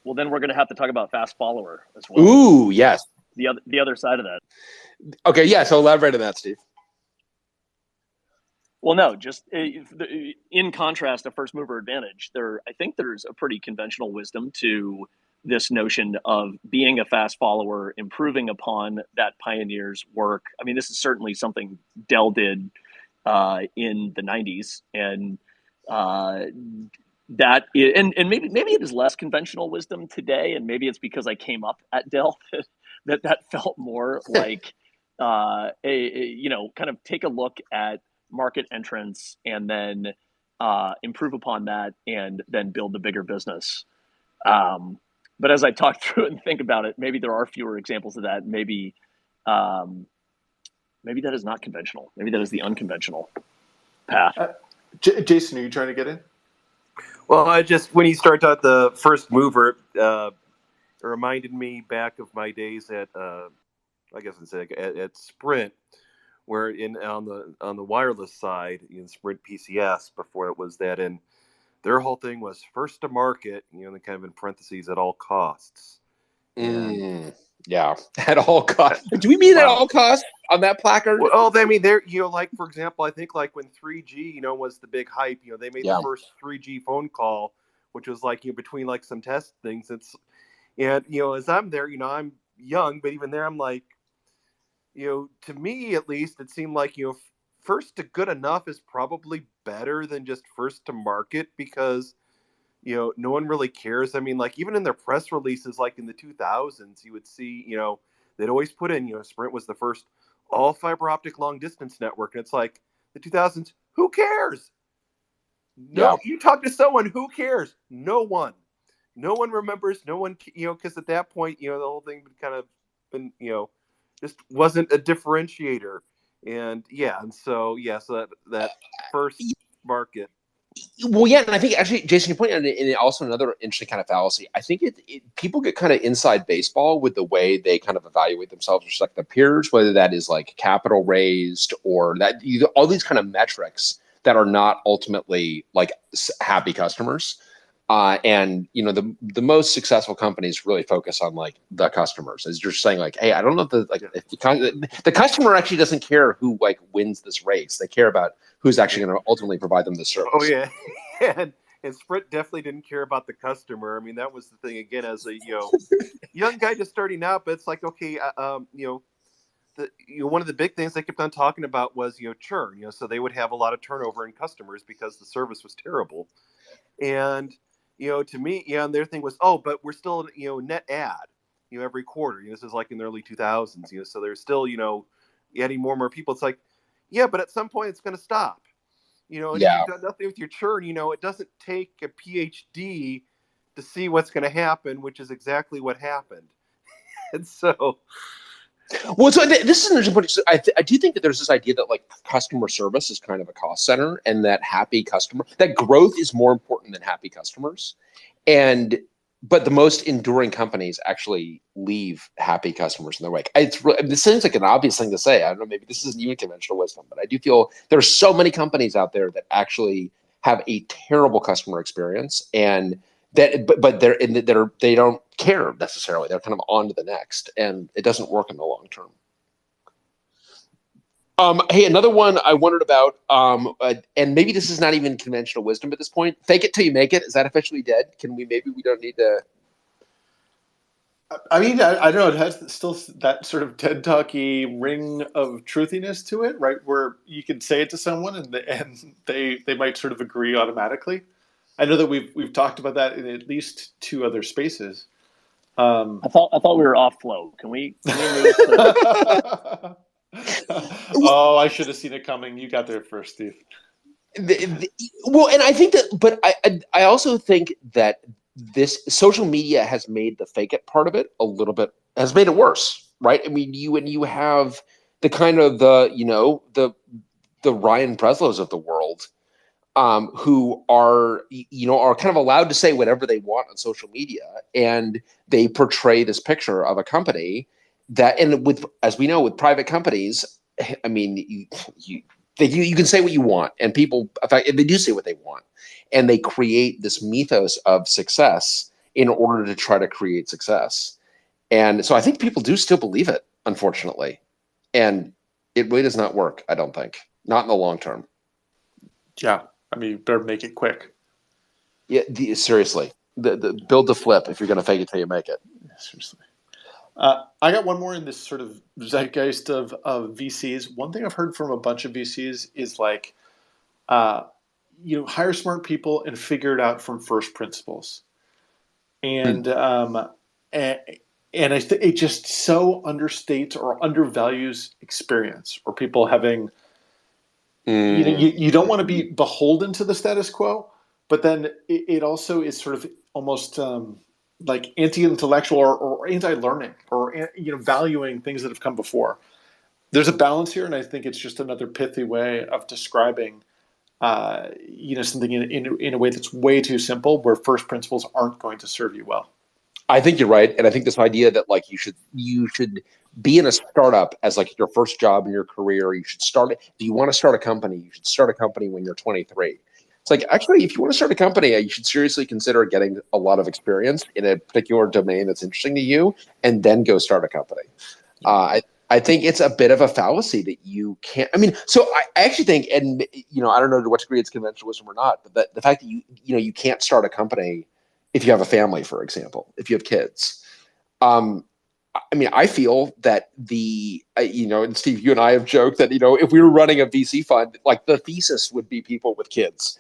Well, then we're going to have to talk about fast follower as well. Ooh, yes. The other side of that. Okay, yeah. So elaborate on that, Steve. Well, no, just in contrast to first mover advantage, I think there's a pretty conventional wisdom to this notion of being a fast follower, improving upon that pioneer's work. I mean, this is certainly something Dell did in the 90s, and maybe it is less conventional wisdom today, and maybe it's because I came up at Dell that felt more like kind of take a look at market entrance and then improve upon that and then build the bigger business. But as I talk through it and think about it, maybe there are fewer examples of that. Maybe that is not conventional. Maybe that is the unconventional path. Jason, are you trying to get in? Well, when you start out the first mover, it reminded me back of my days at, at Sprint, where on the wireless side in Sprint PCS before it was that, and their whole thing was first to market, kind of in parentheses at all costs. Yeah, at all costs. Do we mean at all costs on that placard? Well, I mean, like for example, I think like when 3G, was the big hype. They made the first 3G phone call, which was like between like some test things. As I'm there, I'm young, but even there, I'm like, to me at least, it seemed like first to good enough is probably better than just first to market, because no one really cares. I mean, like even in their press releases, like in the 2000s, you would see, they'd always put in, Sprint was the first all fiber optic long distance network. And it's like the 2000s, who cares? You talk to someone, who cares? No one remembers, no one, because at that point, the whole thing would kind of been, just wasn't a differentiator. And so that first market. Well, yeah, and I think actually, Jason, you pointed out, and also another interesting kind of fallacy. I think people get kind of inside baseball with the way they kind of evaluate themselves with respect to peers, whether that is like capital raised or that all these kind of metrics that are not ultimately like happy customers. And the most successful companies really focus on like the customers, as you're saying, like, hey, I don't know if the customer actually doesn't care who like wins this race. They care about who's actually going to ultimately provide them the service. Oh yeah, and Sprint definitely didn't care about the customer. I mean, that was the thing again as a young guy just starting out. But it's like, okay, one of the big things they kept on talking about was churn. So they would have a lot of turnover in customers because the service was terrible, and to me, and their thing was, but we're still, net add, every quarter. This is like in the early 2000s, so they're still, adding more and more people. It's like, yeah, but at some point it's going to stop. If you've done nothing with your churn, it doesn't take a PhD to see what's going to happen, which is exactly what happened. And so. Well, so this is an interesting point. So I do think that there's this idea that like customer service is kind of a cost center, and that that growth is more important than happy customers. But the most enduring companies actually leave happy customers in their wake. This seems like an obvious thing to say. I don't know, maybe this isn't even conventional wisdom, but I do feel there are so many companies out there that actually have a terrible customer experience, and they don't care necessarily. They're kind of on to the next, and it doesn't work in the long term. Hey, another one I wondered about, and maybe this is not even conventional wisdom at this point. Fake it till you make it. Is that officially dead? Maybe we don't need to. I mean, I don't know. It has still that sort of TED Talky ring of truthiness to it, right? Where you can say it to someone and they might sort of agree automatically. I know that we've talked about that in at least 2 other spaces. I thought we were off flow. Can we move to... Oh, I should have seen it coming. You got there first, Steve. Well, and I think that, but I also think that this social media has made the fake it part of it a little bit has made it worse, right? I mean, you have the kind of the Ryan Breslows of the world, who are kind of allowed to say whatever they want on social media, and they portray this picture of a company that, and with, as we know, with private companies, I mean, you can say what you want, and people, in fact, they do say what they want, and they create this mythos of success in order to try to create success. And so I think people do still believe it, unfortunately, and it really does not work. I don't think, not in the long term. Yeah, I mean, you better make it quick. Yeah, seriously, the build the flip if you're going to fake it till you make it. Seriously. I got one more in this sort of zeitgeist of VCs. One thing I've heard from a bunch of VCs is like, hire smart people and figure it out from first principles. And and it just so understates or undervalues experience, or people having, you don't want to be beholden to the status quo, but then it also is sort of almost like anti-intellectual or anti-learning, or valuing things that have come before. There's a balance here, and I think it's just another pithy way of describing something in a way that's way too simple, where first principles aren't going to serve you well. I think you're right, and I think this idea that like you should be in a startup as like your first job in your career. You should start. If you want to start a company, you should start a company when you're 23. It's like, actually, if you want to start a company, you should seriously consider getting a lot of experience in a particular domain that's interesting to you, and then go start a company. I think it's a bit of a fallacy that you can't. I mean, so I actually think, and I don't know to what degree it's conventionalism or not, but the fact that you can't start a company if you have a family, for example, if you have kids. I mean, I feel that and Steve, you and I have joked that, if we were running a VC fund, like the thesis would be people with kids,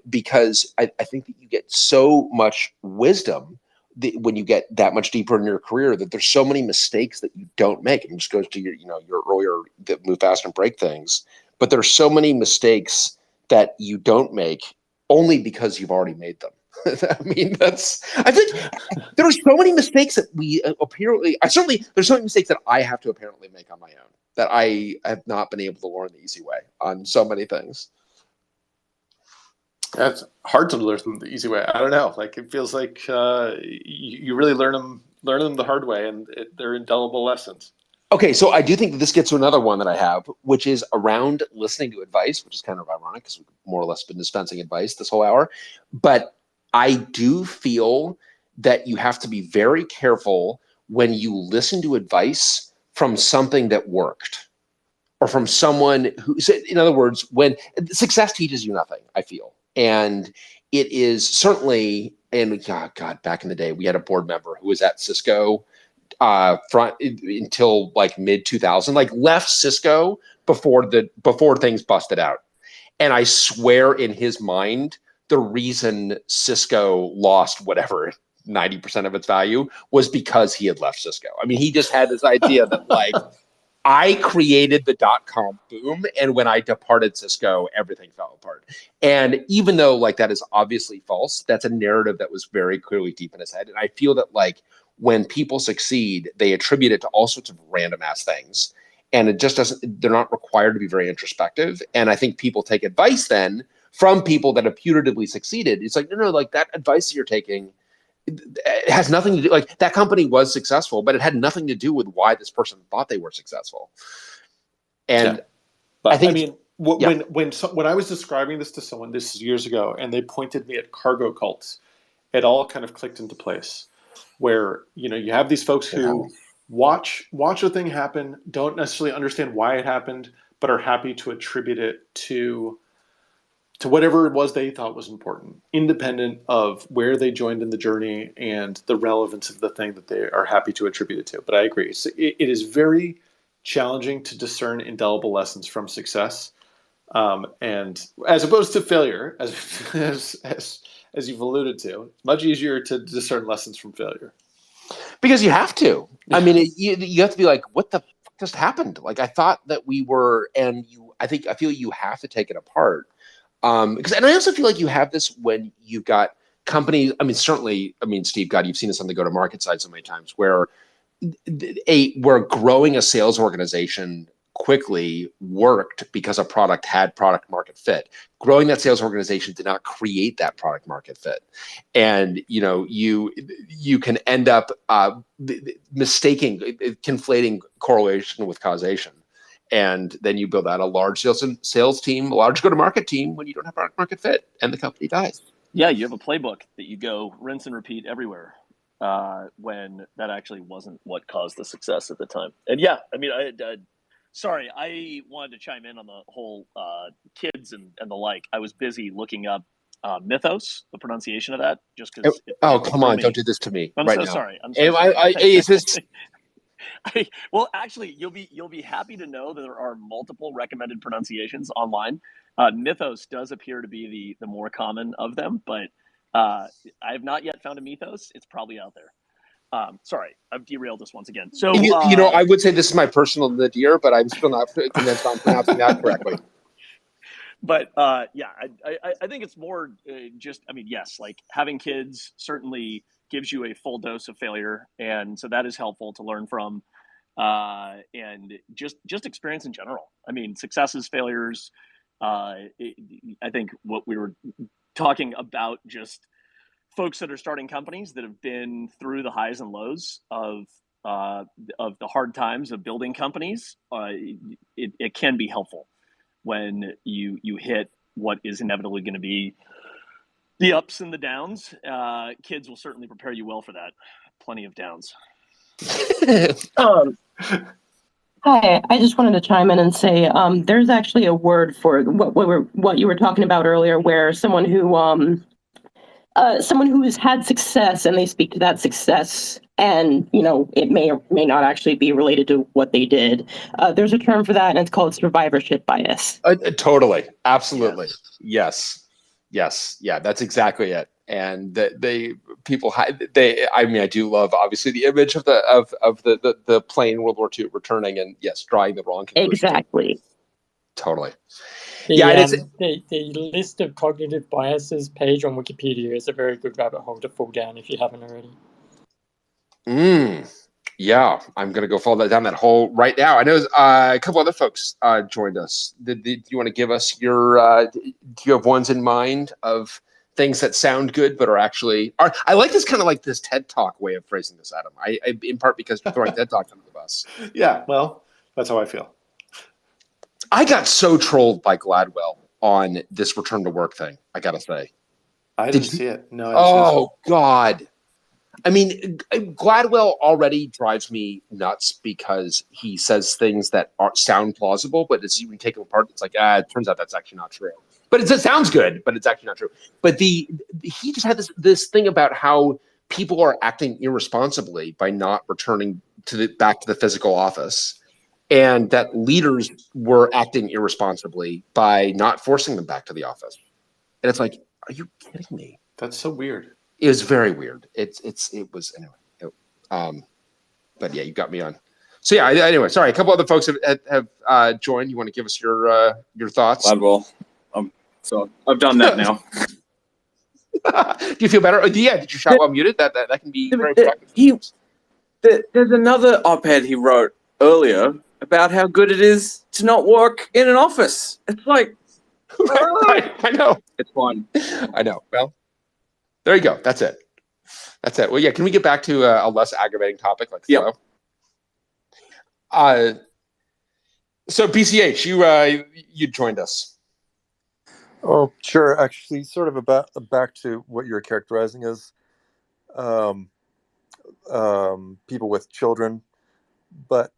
because I think that you get so much wisdom when you get that much deeper in your career, that there's so many mistakes that you don't make. And it just goes to your earlier move fast and break things. But there's so many mistakes that you don't make only because you've already made them. I mean, I think there are so many mistakes that we there's so many mistakes that I have to apparently make on my own, that I have not been able to learn the easy way on so many things. That's hard to learn them the easy way. I don't know. Like, it feels like you really learn them the hard way, and they're indelible lessons. Okay, so I do think that this gets to another one that I have, which is around listening to advice, which is kind of ironic because we've more or less been dispensing advice this whole hour. But I do feel that you have to be very careful when you listen to advice from something that worked, or from someone who, in other words, when success teaches you nothing, I feel. And it is certainly, and God, back in the day, we had a board member who was at Cisco until like mid 2000, like left Cisco before things busted out. And I swear in his mind, the reason Cisco lost whatever 90% of its value was because he had left Cisco. I mean, he just had this idea that like, I created the .com boom, and when I departed Cisco, everything fell apart. And even though like that is obviously false, that's a narrative that was very clearly deep in his head. And I feel that like when people succeed, they attribute it to all sorts of random ass things, and it just doesn't. They're not required to be very introspective. And I think people take advice then from people that have putatively succeeded. It's like, no, like that advice you're taking, it has nothing to do, like that company was successful, but it had nothing to do with why this person thought they were successful. And but I mean, when I was describing this to someone, this is years ago, and they pointed me at cargo cults, it all kind of clicked into place, where, you have these folks who watch a thing happen, don't necessarily understand why it happened, but are happy to attribute it to whatever it was they thought was important, independent of where they joined in the journey and the relevance of the thing that they are happy to attribute it to. But I agree. So it is very challenging to discern indelible lessons from success, and as opposed to failure, as you've alluded to. It's much easier to discern lessons from failure. Because you have to. I mean, you have to be like, what the fuck just happened? Like, I thought that we were, and I feel you have to take it apart. And I also feel like you have this when you've got companies. I mean, certainly, Steve, God, you've seen this on the go-to-market side so many times, where where growing a sales organization quickly worked because a product had product market fit. Growing that sales organization did not create that product market fit. And, you can end up conflating correlation with causation. And then you build out a large sales team, a large go-to-market team when you don't have product market fit, and the company dies. Yeah, you have a playbook that you go rinse and repeat everywhere. When that actually wasn't what caused the success at the time. And yeah, I mean, sorry, I wanted to chime in on the whole kids and the like. I was busy looking up mythos, the pronunciation of that, just because. Oh, come on! Don't do this to me I'm right so now. Sorry. I'm so sorry. Is this? Well, actually, you'll be happy to know that there are multiple recommended pronunciations online. Mythos does appear to be the more common of them, but I have not yet found a mythos. It's probably out there. Sorry, I've derailed this once again. So I would say this is my personal nadir, but I'm still not convinced I'm pronouncing that correctly. But yeah, I think it's more just. I mean, yes, like having kids certainly gives you a full dose of failure, and so that is helpful to learn from. And just experience in general. I mean, successes, failures. I think what we were talking about, just folks that are starting companies that have been through the highs and lows of the hard times of building companies. It can be helpful when you hit what is inevitably going to be the ups and the downs. Kids will certainly prepare you well for that. Plenty of downs. Hi, I just wanted to chime in and say there's actually a word for what you were talking about earlier, where someone who has had success and they speak to that success, and it may or may not actually be related to what they did. There's a term for that, and it's called survivorship bias. Totally, absolutely, yes, yeah, that's exactly it. And I do love obviously the image of the plane World War II returning, and yes, drawing the wrong conclusion. Exactly. Totally. The list of cognitive biases page on Wikipedia is a very good rabbit hole to fall down if you haven't already. Yeah, I'm going to go follow down that hole right now. I know a couple other folks joined us. Do you want to give us your, do you have ones in mind of things that sound good but are actually, I like this kind of like this TED Talk way of phrasing this, Adam. I in part because you're throwing TED Talk under the bus. Yeah, well, that's how I feel. I got so trolled by Gladwell on this return to work thing, I got to say. I didn't see it. No. Oh, God. I mean, Gladwell already drives me nuts because he says things that sound plausible, but as you can take them apart, it's like, it turns out that's actually not true. But it sounds good, but it's actually not true. But he just had this thing about how people are acting irresponsibly by not returning back to the physical office, and that leaders were acting irresponsibly by not forcing them back to the office. And it's like, are you kidding me? That's so weird. It was very weird. It was anyway. But yeah, you got me on. So yeah. Anyway, sorry. A couple other folks have joined. You want to give us your thoughts? Gladwell. So I've done that now. Do you feel better? Yeah. Did you shout while muted? That can be very productive. There's another op-ed he wrote earlier about how good it is to not work in an office. It's like, right, I know. It's fine. I know. Well. There you go. That's it. Well, yeah. Can we get back to a less aggravating topic like flow? So BCH, you joined us. Oh, sure. Actually, sort of back to what you're characterizing as people with children, but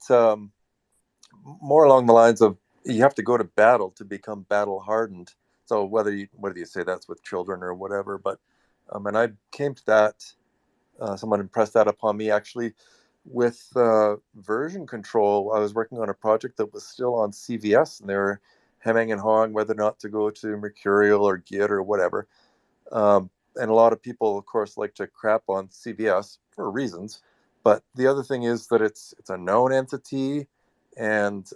more along the lines of you have to go to battle to become battle hardened. So whether you say that's with children or whatever, but and I came to that, someone impressed that upon me actually with version control. I was working on a project that was still on CVS, and they were hemming and hawing whether or not to go to Mercurial or Git or whatever. And a lot of people, of course, like to crap on CVS for reasons. But the other thing is that it's a known entity, and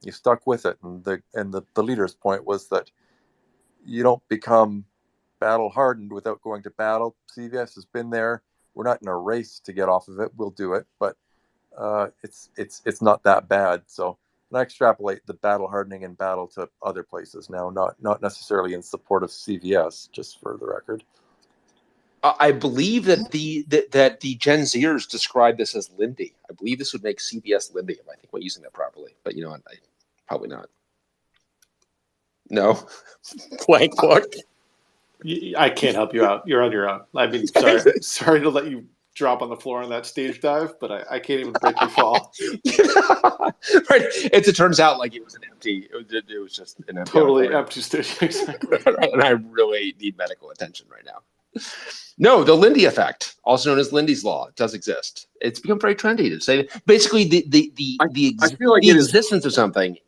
you stuck with it. And the leader's point was that you don't become battle hardened without going to battle. CVS has been there. We're not in a race to get off of it. We'll do it, but it's not that bad. So, and I extrapolate the battle hardening and battle to other places now, not necessarily in support of CVS, just for the record. I believe that the Gen Zers describe this as Lindy. I believe this would make CVS Lindy if I think we're using that properly. But you know what? Probably not. No. Blank look. I can't help you out. You're on your own. I mean, sorry to let you drop on the floor on that stage dive, but I can't even break your fall. Right. It turns out like it was an empty. It was just an empty. Totally empty stage. Exactly. And I really need medical attention right now. No, the Lindy Effect, also known as Lindy's Law, does exist. It's become very trendy to say basically I feel like the existence of something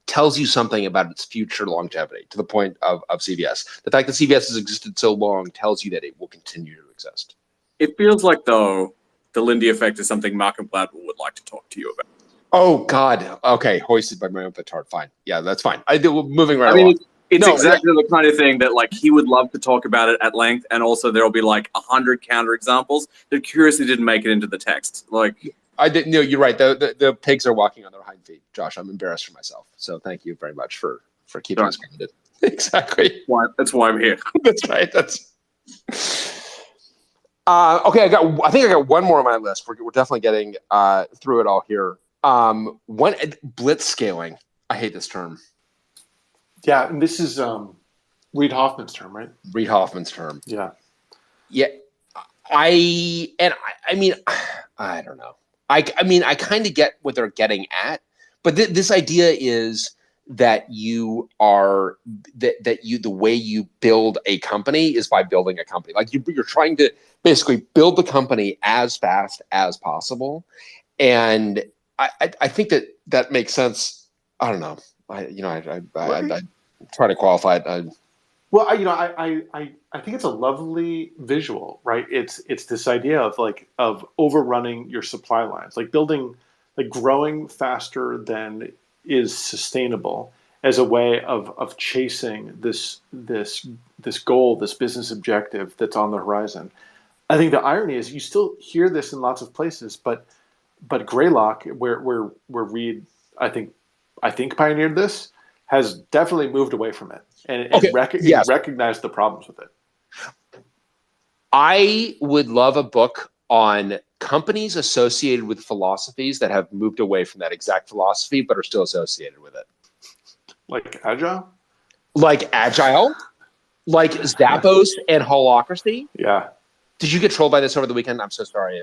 tells you something about its future longevity, to the point of CVS. The fact that CVS has existed so long tells you that it will continue to exist. It feels like, though, the Lindy Effect is something Malcolm Gladwell would like to talk to you about. Oh, God. Okay, hoisted by my own petard. Fine. Yeah, that's fine. Moving right along. It's exactly the kind of thing that, like, he would love to talk about it at length, and also there'll be, like, 100 counterexamples that curiously didn't make it into the text. Like, I didn't. No, you're right. The pigs are walking on their hind feet, Josh. I'm embarrassed for myself. So thank you very much for keeping us grounded. Exactly. That's why I'm here. That's right. That's okay. I think I got one more on my list. We're definitely getting through it all here. One blitzscaling. I hate this term. Yeah, and this is Reid Hoffman's term, right? Reid Hoffman's term. Yeah. Yeah. I mean, I don't know. I mean, I kind of get what they're getting at, but this idea is that the way you build a company is by building a company. Like you're trying to basically build the company as fast as possible, and I think that makes sense. I don't know. I try to qualify it. Well, I think it's a lovely visual, right? It's this idea of overrunning your supply lines, like growing faster than is sustainable as a way of chasing this goal, this business objective that's on the horizon. I think the irony is you still hear this in lots of places, but Greylock, where Reid I think pioneered this, has definitely moved away from it and recognized the problems with it. I would love a book on companies associated with philosophies that have moved away from that exact philosophy but are still associated with it. Like Agile? Like Zappos and Holacracy? Yeah. Did you get trolled by this over the weekend? I'm so sorry.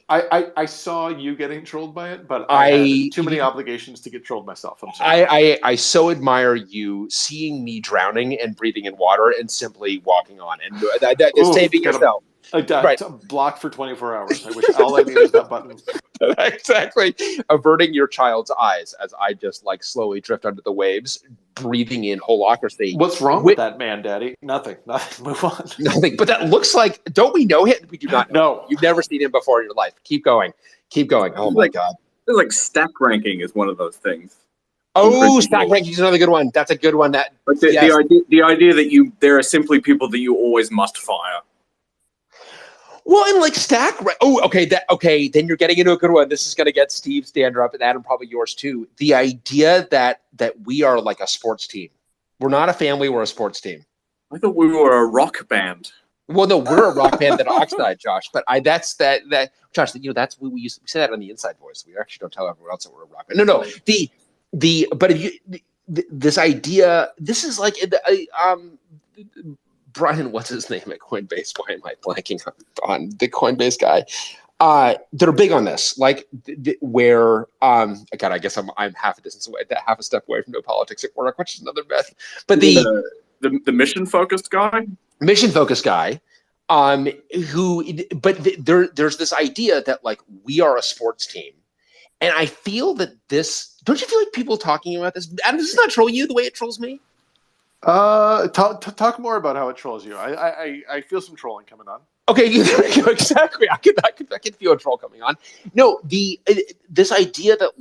I saw you getting trolled by it, but I had too many obligations to get trolled myself. I'm sorry. I so admire you seeing me drowning and breathing in water and simply walking on and that is saving yourself. Right. Blocked for 24 hours. I wish all I need is that button. Exactly. Averting your child's eyes as I just slowly drift under the waves, breathing in Holacracy. What's wrong with that man, Daddy? Nothing. Move on. Nothing. But that looks like, don't we know him? We do not know. No. You've never seen him before in your life. Keep going. Oh my God. It's like stack ranking is one of those things. Oh, stack ranking is another good one. That's a good one. The idea that there are simply people that you always must fire. Well, and stack. Oh, okay. Then you're getting into a good one. This is going to get Steve's dander up, and Adam probably yours too. The idea that we are like a sports team. We're not a family. We're a sports team. I thought we were a rock band. Well, no, we're a rock band at Oxnard, Josh. But that's Josh. That's we say that on the Inside Voice. We actually don't tell everyone else that we're a rock band. No. But if you this idea, this is like Brian, what's his name at Coinbase? Why am I blanking on the Coinbase guy? They're big on this, where God, I guess I'm half a step away from no politics at work, which is another myth. But the mission focused guy, there's this idea that we are a sports team, and I feel that this. Don't you feel like people talking about this? Adam, this is not trolling you the way it trolls me. Talk more about how it trolls you. I feel some trolling coming on. Okay, exactly. I can feel a troll coming on. No, this idea that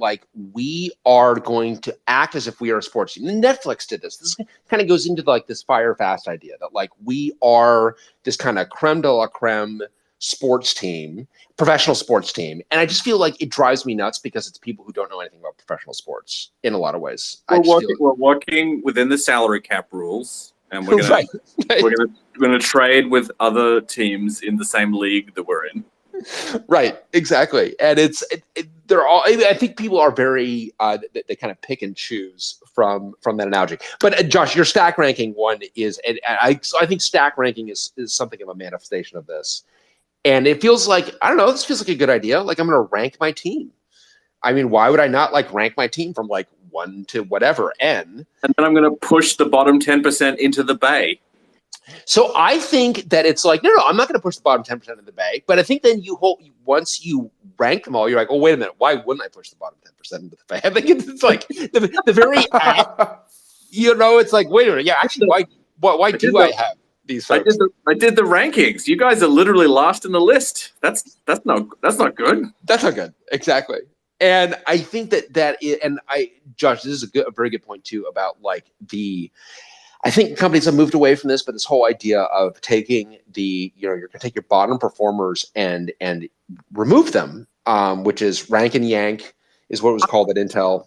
we are going to act as if we are a sports team. Netflix did this. This kind of goes into this fire fast idea that we are this kind of creme de la creme sports team, professional sports team. And I just feel like it drives me nuts because it's people who don't know anything about professional sports in a lot of ways. We're working within the salary cap rules, and we're gonna we're gonna trade with other teams in the same league that we're in. Right, exactly. And they're all, I think people are very, they kind of pick and choose from that analogy. But Josh, your stack ranking one is, and I think stack ranking is something of a manifestation of this. And it feels like, I don't know, this feels like a good idea. Like, I'm going to rank my team. I mean, why would I not like rank my team from like 1 to whatever, N? And then I'm going to push the bottom 10% into the bay. So I think that it's like, no, I'm not going to push the bottom 10% of the bay. But I think then once you rank them all, you're like, oh, wait a minute, why wouldn't I push the bottom 10% into the bay? I think it's like the very act, it's like, wait a minute, yeah, actually, why do I have these folks? I did the rankings. You guys are literally last in the list. That's not good. That's not good. Exactly. And I think Josh, this is a very good point too about like I think companies have moved away from this, but this whole idea of taking you're going to take your bottom performers and remove them, which is rank and yank, is what it was called at Intel.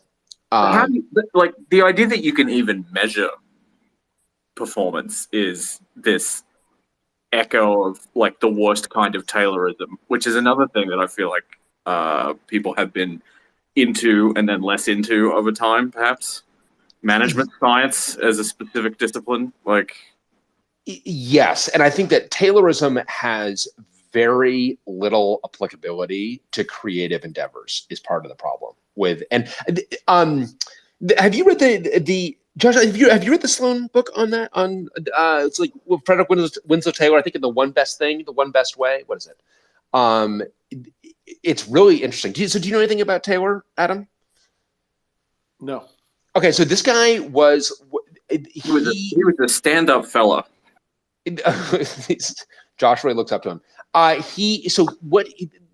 The idea that you can even measure performance is this echo of like the worst kind of Taylorism, which is another thing that I feel like people have been into and then less into over time, perhaps. Management science as a specific discipline, like yes, and I think that Taylorism has very little applicability to creative endeavors. Is part of the problem with have you read the Josh? Have you read the Sloan book on that? On it's like Frederick Winslow Taylor. I think in The One Best Thing, The One Best Way. What is it? It's really interesting. Do you know anything about Taylor, Adam? No. Okay, so this guy was he was a stand-up fella. Josh really looks up to him.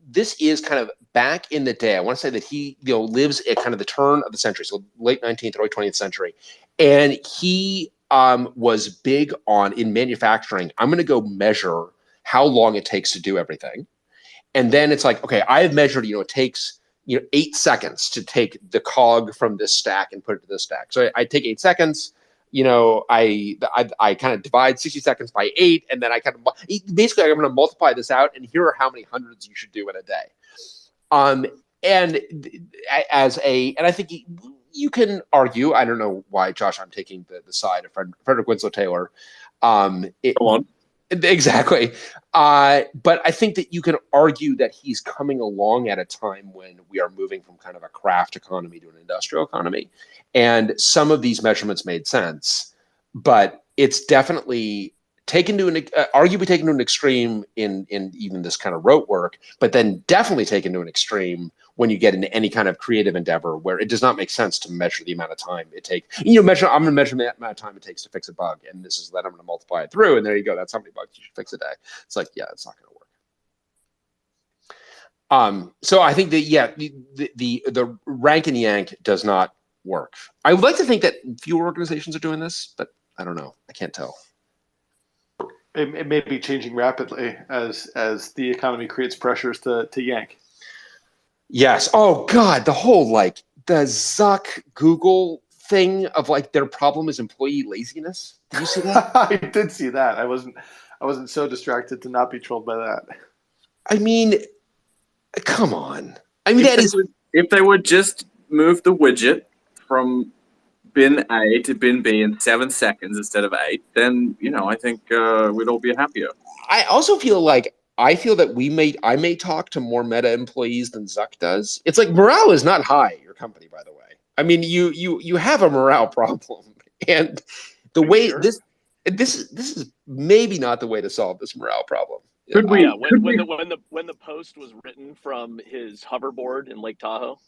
This is kind of back in the day. I want to say that he lives at kind of the turn of the century, so late 19th, early 20th century, and he was big in manufacturing. I'm going to go measure how long it takes to do everything, and then it's like, okay, I have measured. It takes 8 seconds to take the cog from this stack and put it to this stack. So I take 8 seconds, I kind of divide 60 seconds by 8, and then I kind of basically I'm going to multiply this out, and here are how many hundreds you should do in a day. And I think you can argue. I don't know why, Josh. I'm taking the side of Frederick Winslow Taylor. Go on. Exactly. But I think that you can argue that he's coming along at a time when we are moving from kind of a craft economy to an industrial economy. And some of these measurements made sense, but it's definitely arguably taken to an extreme in even this kind of rote work, but then definitely taken to an extreme when you get into any kind of creative endeavor where it does not make sense to measure the amount of time it takes. I'm going to measure the amount of time it takes to fix a bug, and then I'm going to multiply it through, and there you go. That's how many bugs you should fix a day. It's like, yeah, it's not going to work. So I think that the rank and yank does not work. I would like to think that fewer organizations are doing this, but I don't know. I can't tell. It may be changing rapidly as the economy creates pressures to yank. Yes. Oh God, the whole the Zuck Google thing of their problem is employee laziness. Did you see that? I did see that. I wasn't so distracted to not be trolled by that. I mean, come on. I mean, if they would just move the widget from bin A to bin B in 7 seconds instead of 8, then I think we'd all be happier. I also feel like that I may talk to more Meta employees than Zuck does. It's like morale is not high at your company, by the way. I mean, you have a morale problem, and the way this is maybe not the way to solve this morale problem. When the post was written from his hoverboard in Lake Tahoe.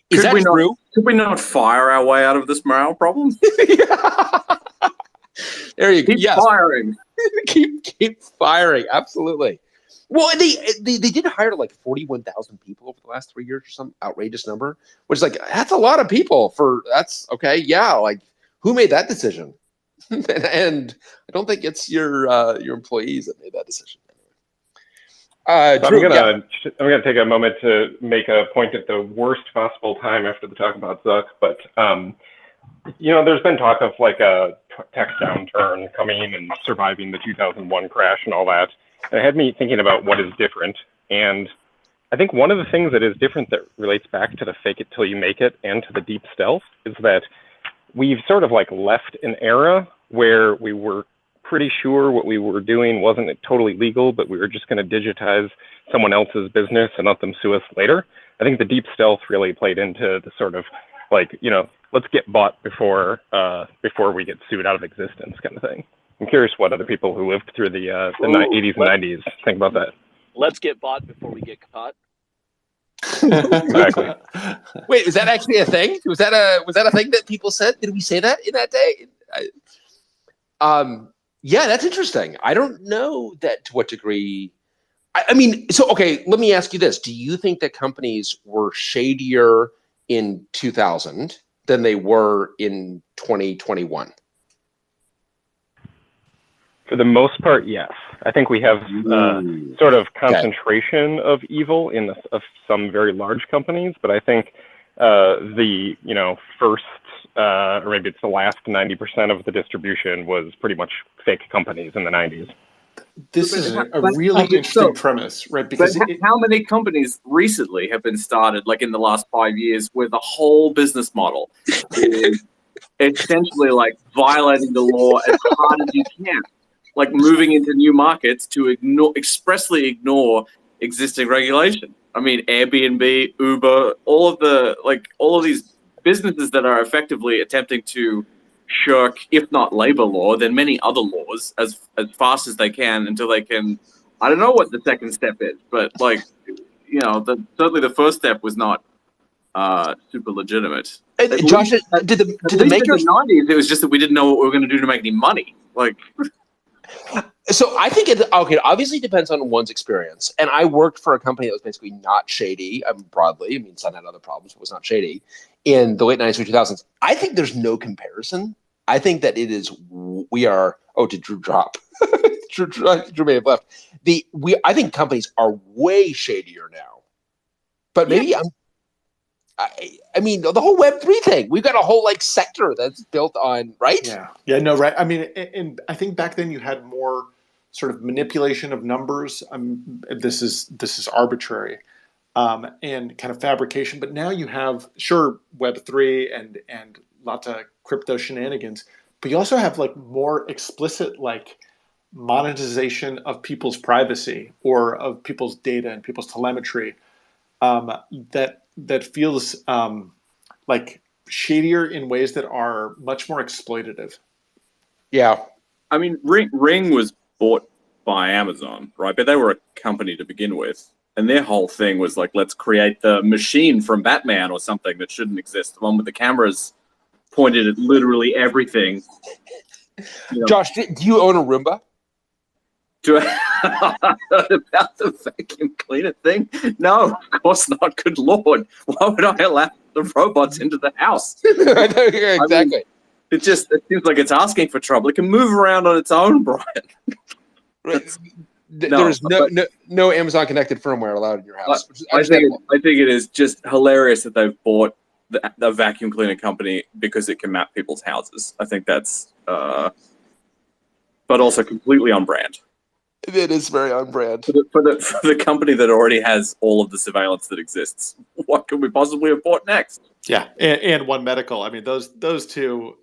Is that true? Could we not fire our way out of this morale problem? There you go. Keep firing. keep firing. Absolutely. Well, they did hire 41,000 people over the last 3 years or some outrageous number, which is that's a lot of people that's okay. Yeah. Who made that decision? and I don't think it's your employees that made that decision. Drew, I'm gonna take a moment to make a point at the worst possible time after the talk about Zuck, but there's been talk of like a tech downturn coming and surviving the 2001 crash and all that. And it had me thinking about what is different. And I think one of the things that is different that relates back to the fake it till you make it and to the deep stealth is that we've sort of like left an era where we were pretty sure what we were doing wasn't totally legal, but we were just going to digitize someone else's business and let them sue us later. I think the deep stealth really played into the sort of like, let's get bought before we get sued out of existence kind of thing. I'm curious what other people who lived through the 80s and 90s think about that. Let's get bought before we get caught. Exactly. Wait, is that actually a thing? Was that a thing that people said? Did we say that in that day? Yeah, that's interesting. I don't know that to what degree. I mean, so okay, let me ask you this: do you think that companies were shadier in 2000 than they were in 2021? For the most part, yes. I think we have sort of concentration of evil in of some very large companies, but I think the first or maybe it's the last 90% of the distribution was pretty much fake companies in the 90s. This is a really interesting premise, right? Because how many companies recently have been started, like in the last 5 years, where the whole business model is essentially like violating the law as hard as you can, like moving into new markets to expressly ignore existing regulation. I mean, Airbnb, Uber, all of these businesses that are effectively attempting to shirk, if not labor law, then many other laws as fast as they can until they can. I don't know what the second step is, but certainly the first step was not super legitimate. Josh, did the makers in the 90s? It was just that we didn't know what we were going to do to make any money. Like, so I think it obviously depends on one's experience. And I worked for a company that was basically not shady. Broadly, I mean, Sun had other problems, but was not shady in the late 90s or 2000s. I think there's no comparison. I think that it is. We are. Oh, did Drew drop? Drew may have left. I think companies are way shadier now. But maybe I mean, the whole Web3 thing. We've got a whole sector that's built on, right? Yeah, no, right. I mean, and I think back then you had more sort of manipulation of numbers. This is arbitrary, and kind of fabrication. But now you have Web3 and lots of crypto shenanigans. But you also have more explicit monetization of people's privacy or of people's data and people's telemetry. That feels like shadier in ways that are much more exploitative. Yeah. I mean, Ring was bought by Amazon, right? But they were a company to begin with. And their whole thing was let's create the machine from Batman or something that shouldn't exist. The one with the cameras pointed at literally everything. Josh, do you own a Roomba? About the vacuum cleaner thing? No, of course not. Good Lord. Why would I allow the robots into the house? Exactly. I mean, it seems like it's asking for trouble. It can move around on its own, Brian. There's no Amazon connected firmware allowed in your house. I think it is just hilarious that they've bought the vacuum cleaner company because it can map people's houses. I think that's, but also completely on brand. It is very on brand. For the company that already has all of the surveillance that exists, what could we possibly have bought next? Yeah, and One Medical. I mean, those two.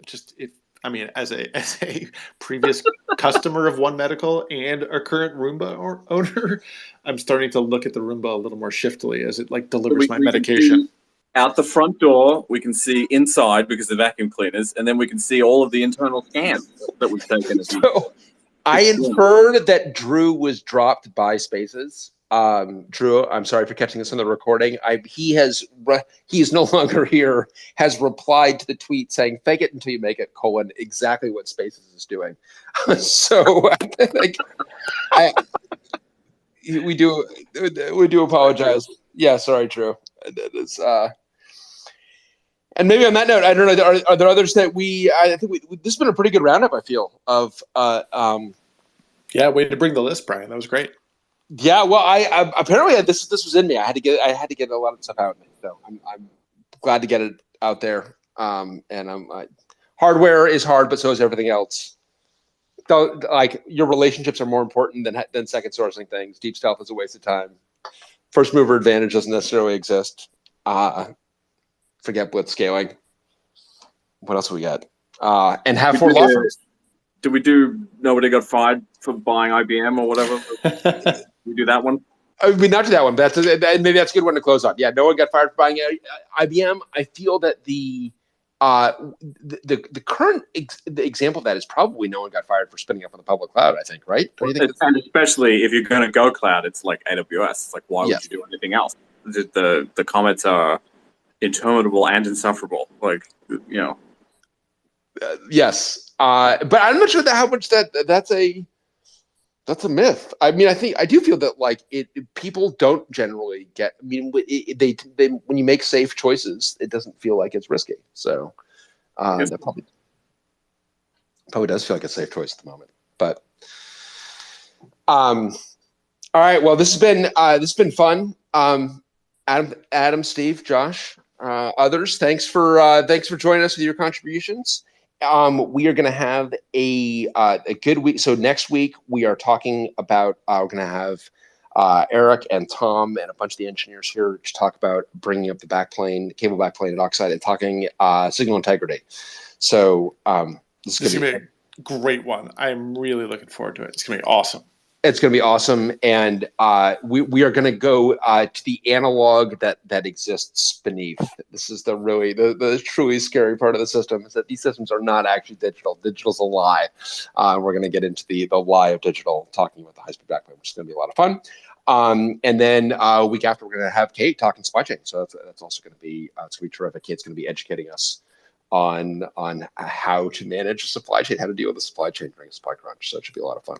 As a previous customer of One Medical and a current Roomba owner, I'm starting to look at the Roomba a little more shiftily as it delivers my medication. Out the front door, we can see inside because of vacuum cleaners, and then we can see all of the internal scans that we've taken. I inferred that Drew was dropped by Spaces. Drew, I'm sorry for catching this on the recording. He is no longer here. Has replied to the tweet saying "fake it until you make it:" exactly what Spaces is doing. So we do apologize. Yeah, sorry, Drew. And maybe on that note, I don't know, are there others that I think this has been a pretty good roundup, I feel, of yeah, way to bring the list, Brian. That was great. Yeah, well, I apparently this was in me. I had to get a lot of stuff out of me. So I'm glad to get it out there. And hardware is hard, but so is everything else. So, like, your relationships are more important than second sourcing things. Deep stealth is a waste of time. First mover advantage doesn't necessarily exist. Forget blitzscaling. What else we got? And have 4 law firms. Did we do nobody got fired for buying IBM or whatever? We do that one? I mean, not do that one, but maybe that's a good one to close on. Yeah, no one got fired for buying IBM. I feel that the current the example of that is probably no one got fired for spinning up on the public cloud, I think, right? And especially if you're going to go cloud, it's like AWS. It's like, why would you do anything else? The comments are interminable and insufferable. Like, you know. Yes. But I'm not sure how much that's a myth. I mean, I do feel that, like, people don't generally get. I mean, they when you make safe choices, it doesn't feel like it's risky. So that probably does feel like a safe choice at the moment. But all right. Well, this has been fun. Adam, Steve, Josh, others. Thanks for joining us with your contributions. We are going to have a good week. So next week we are talking about, we're going to have Eric and Tom and a bunch of the engineers here to talk about bringing up the cable backplane at Oxide and talking signal integrity. So this is going to be a great one. I'm really looking forward to it. It's going to be awesome. It's going to be awesome, and we are going to go to the analog that exists beneath. This is the truly scary part of the system, is that these systems are not actually digital. Digital's a lie. We're going to get into the lie of digital, talking about the high-speed backplane, which is going to be a lot of fun. And then a week after, we're going to have Kate talking supply chain. So that's also going to be it's going to be terrific. Kate's going to be educating us on how to manage a supply chain, how to deal with the supply chain during a supply crunch. So it should be a lot of fun.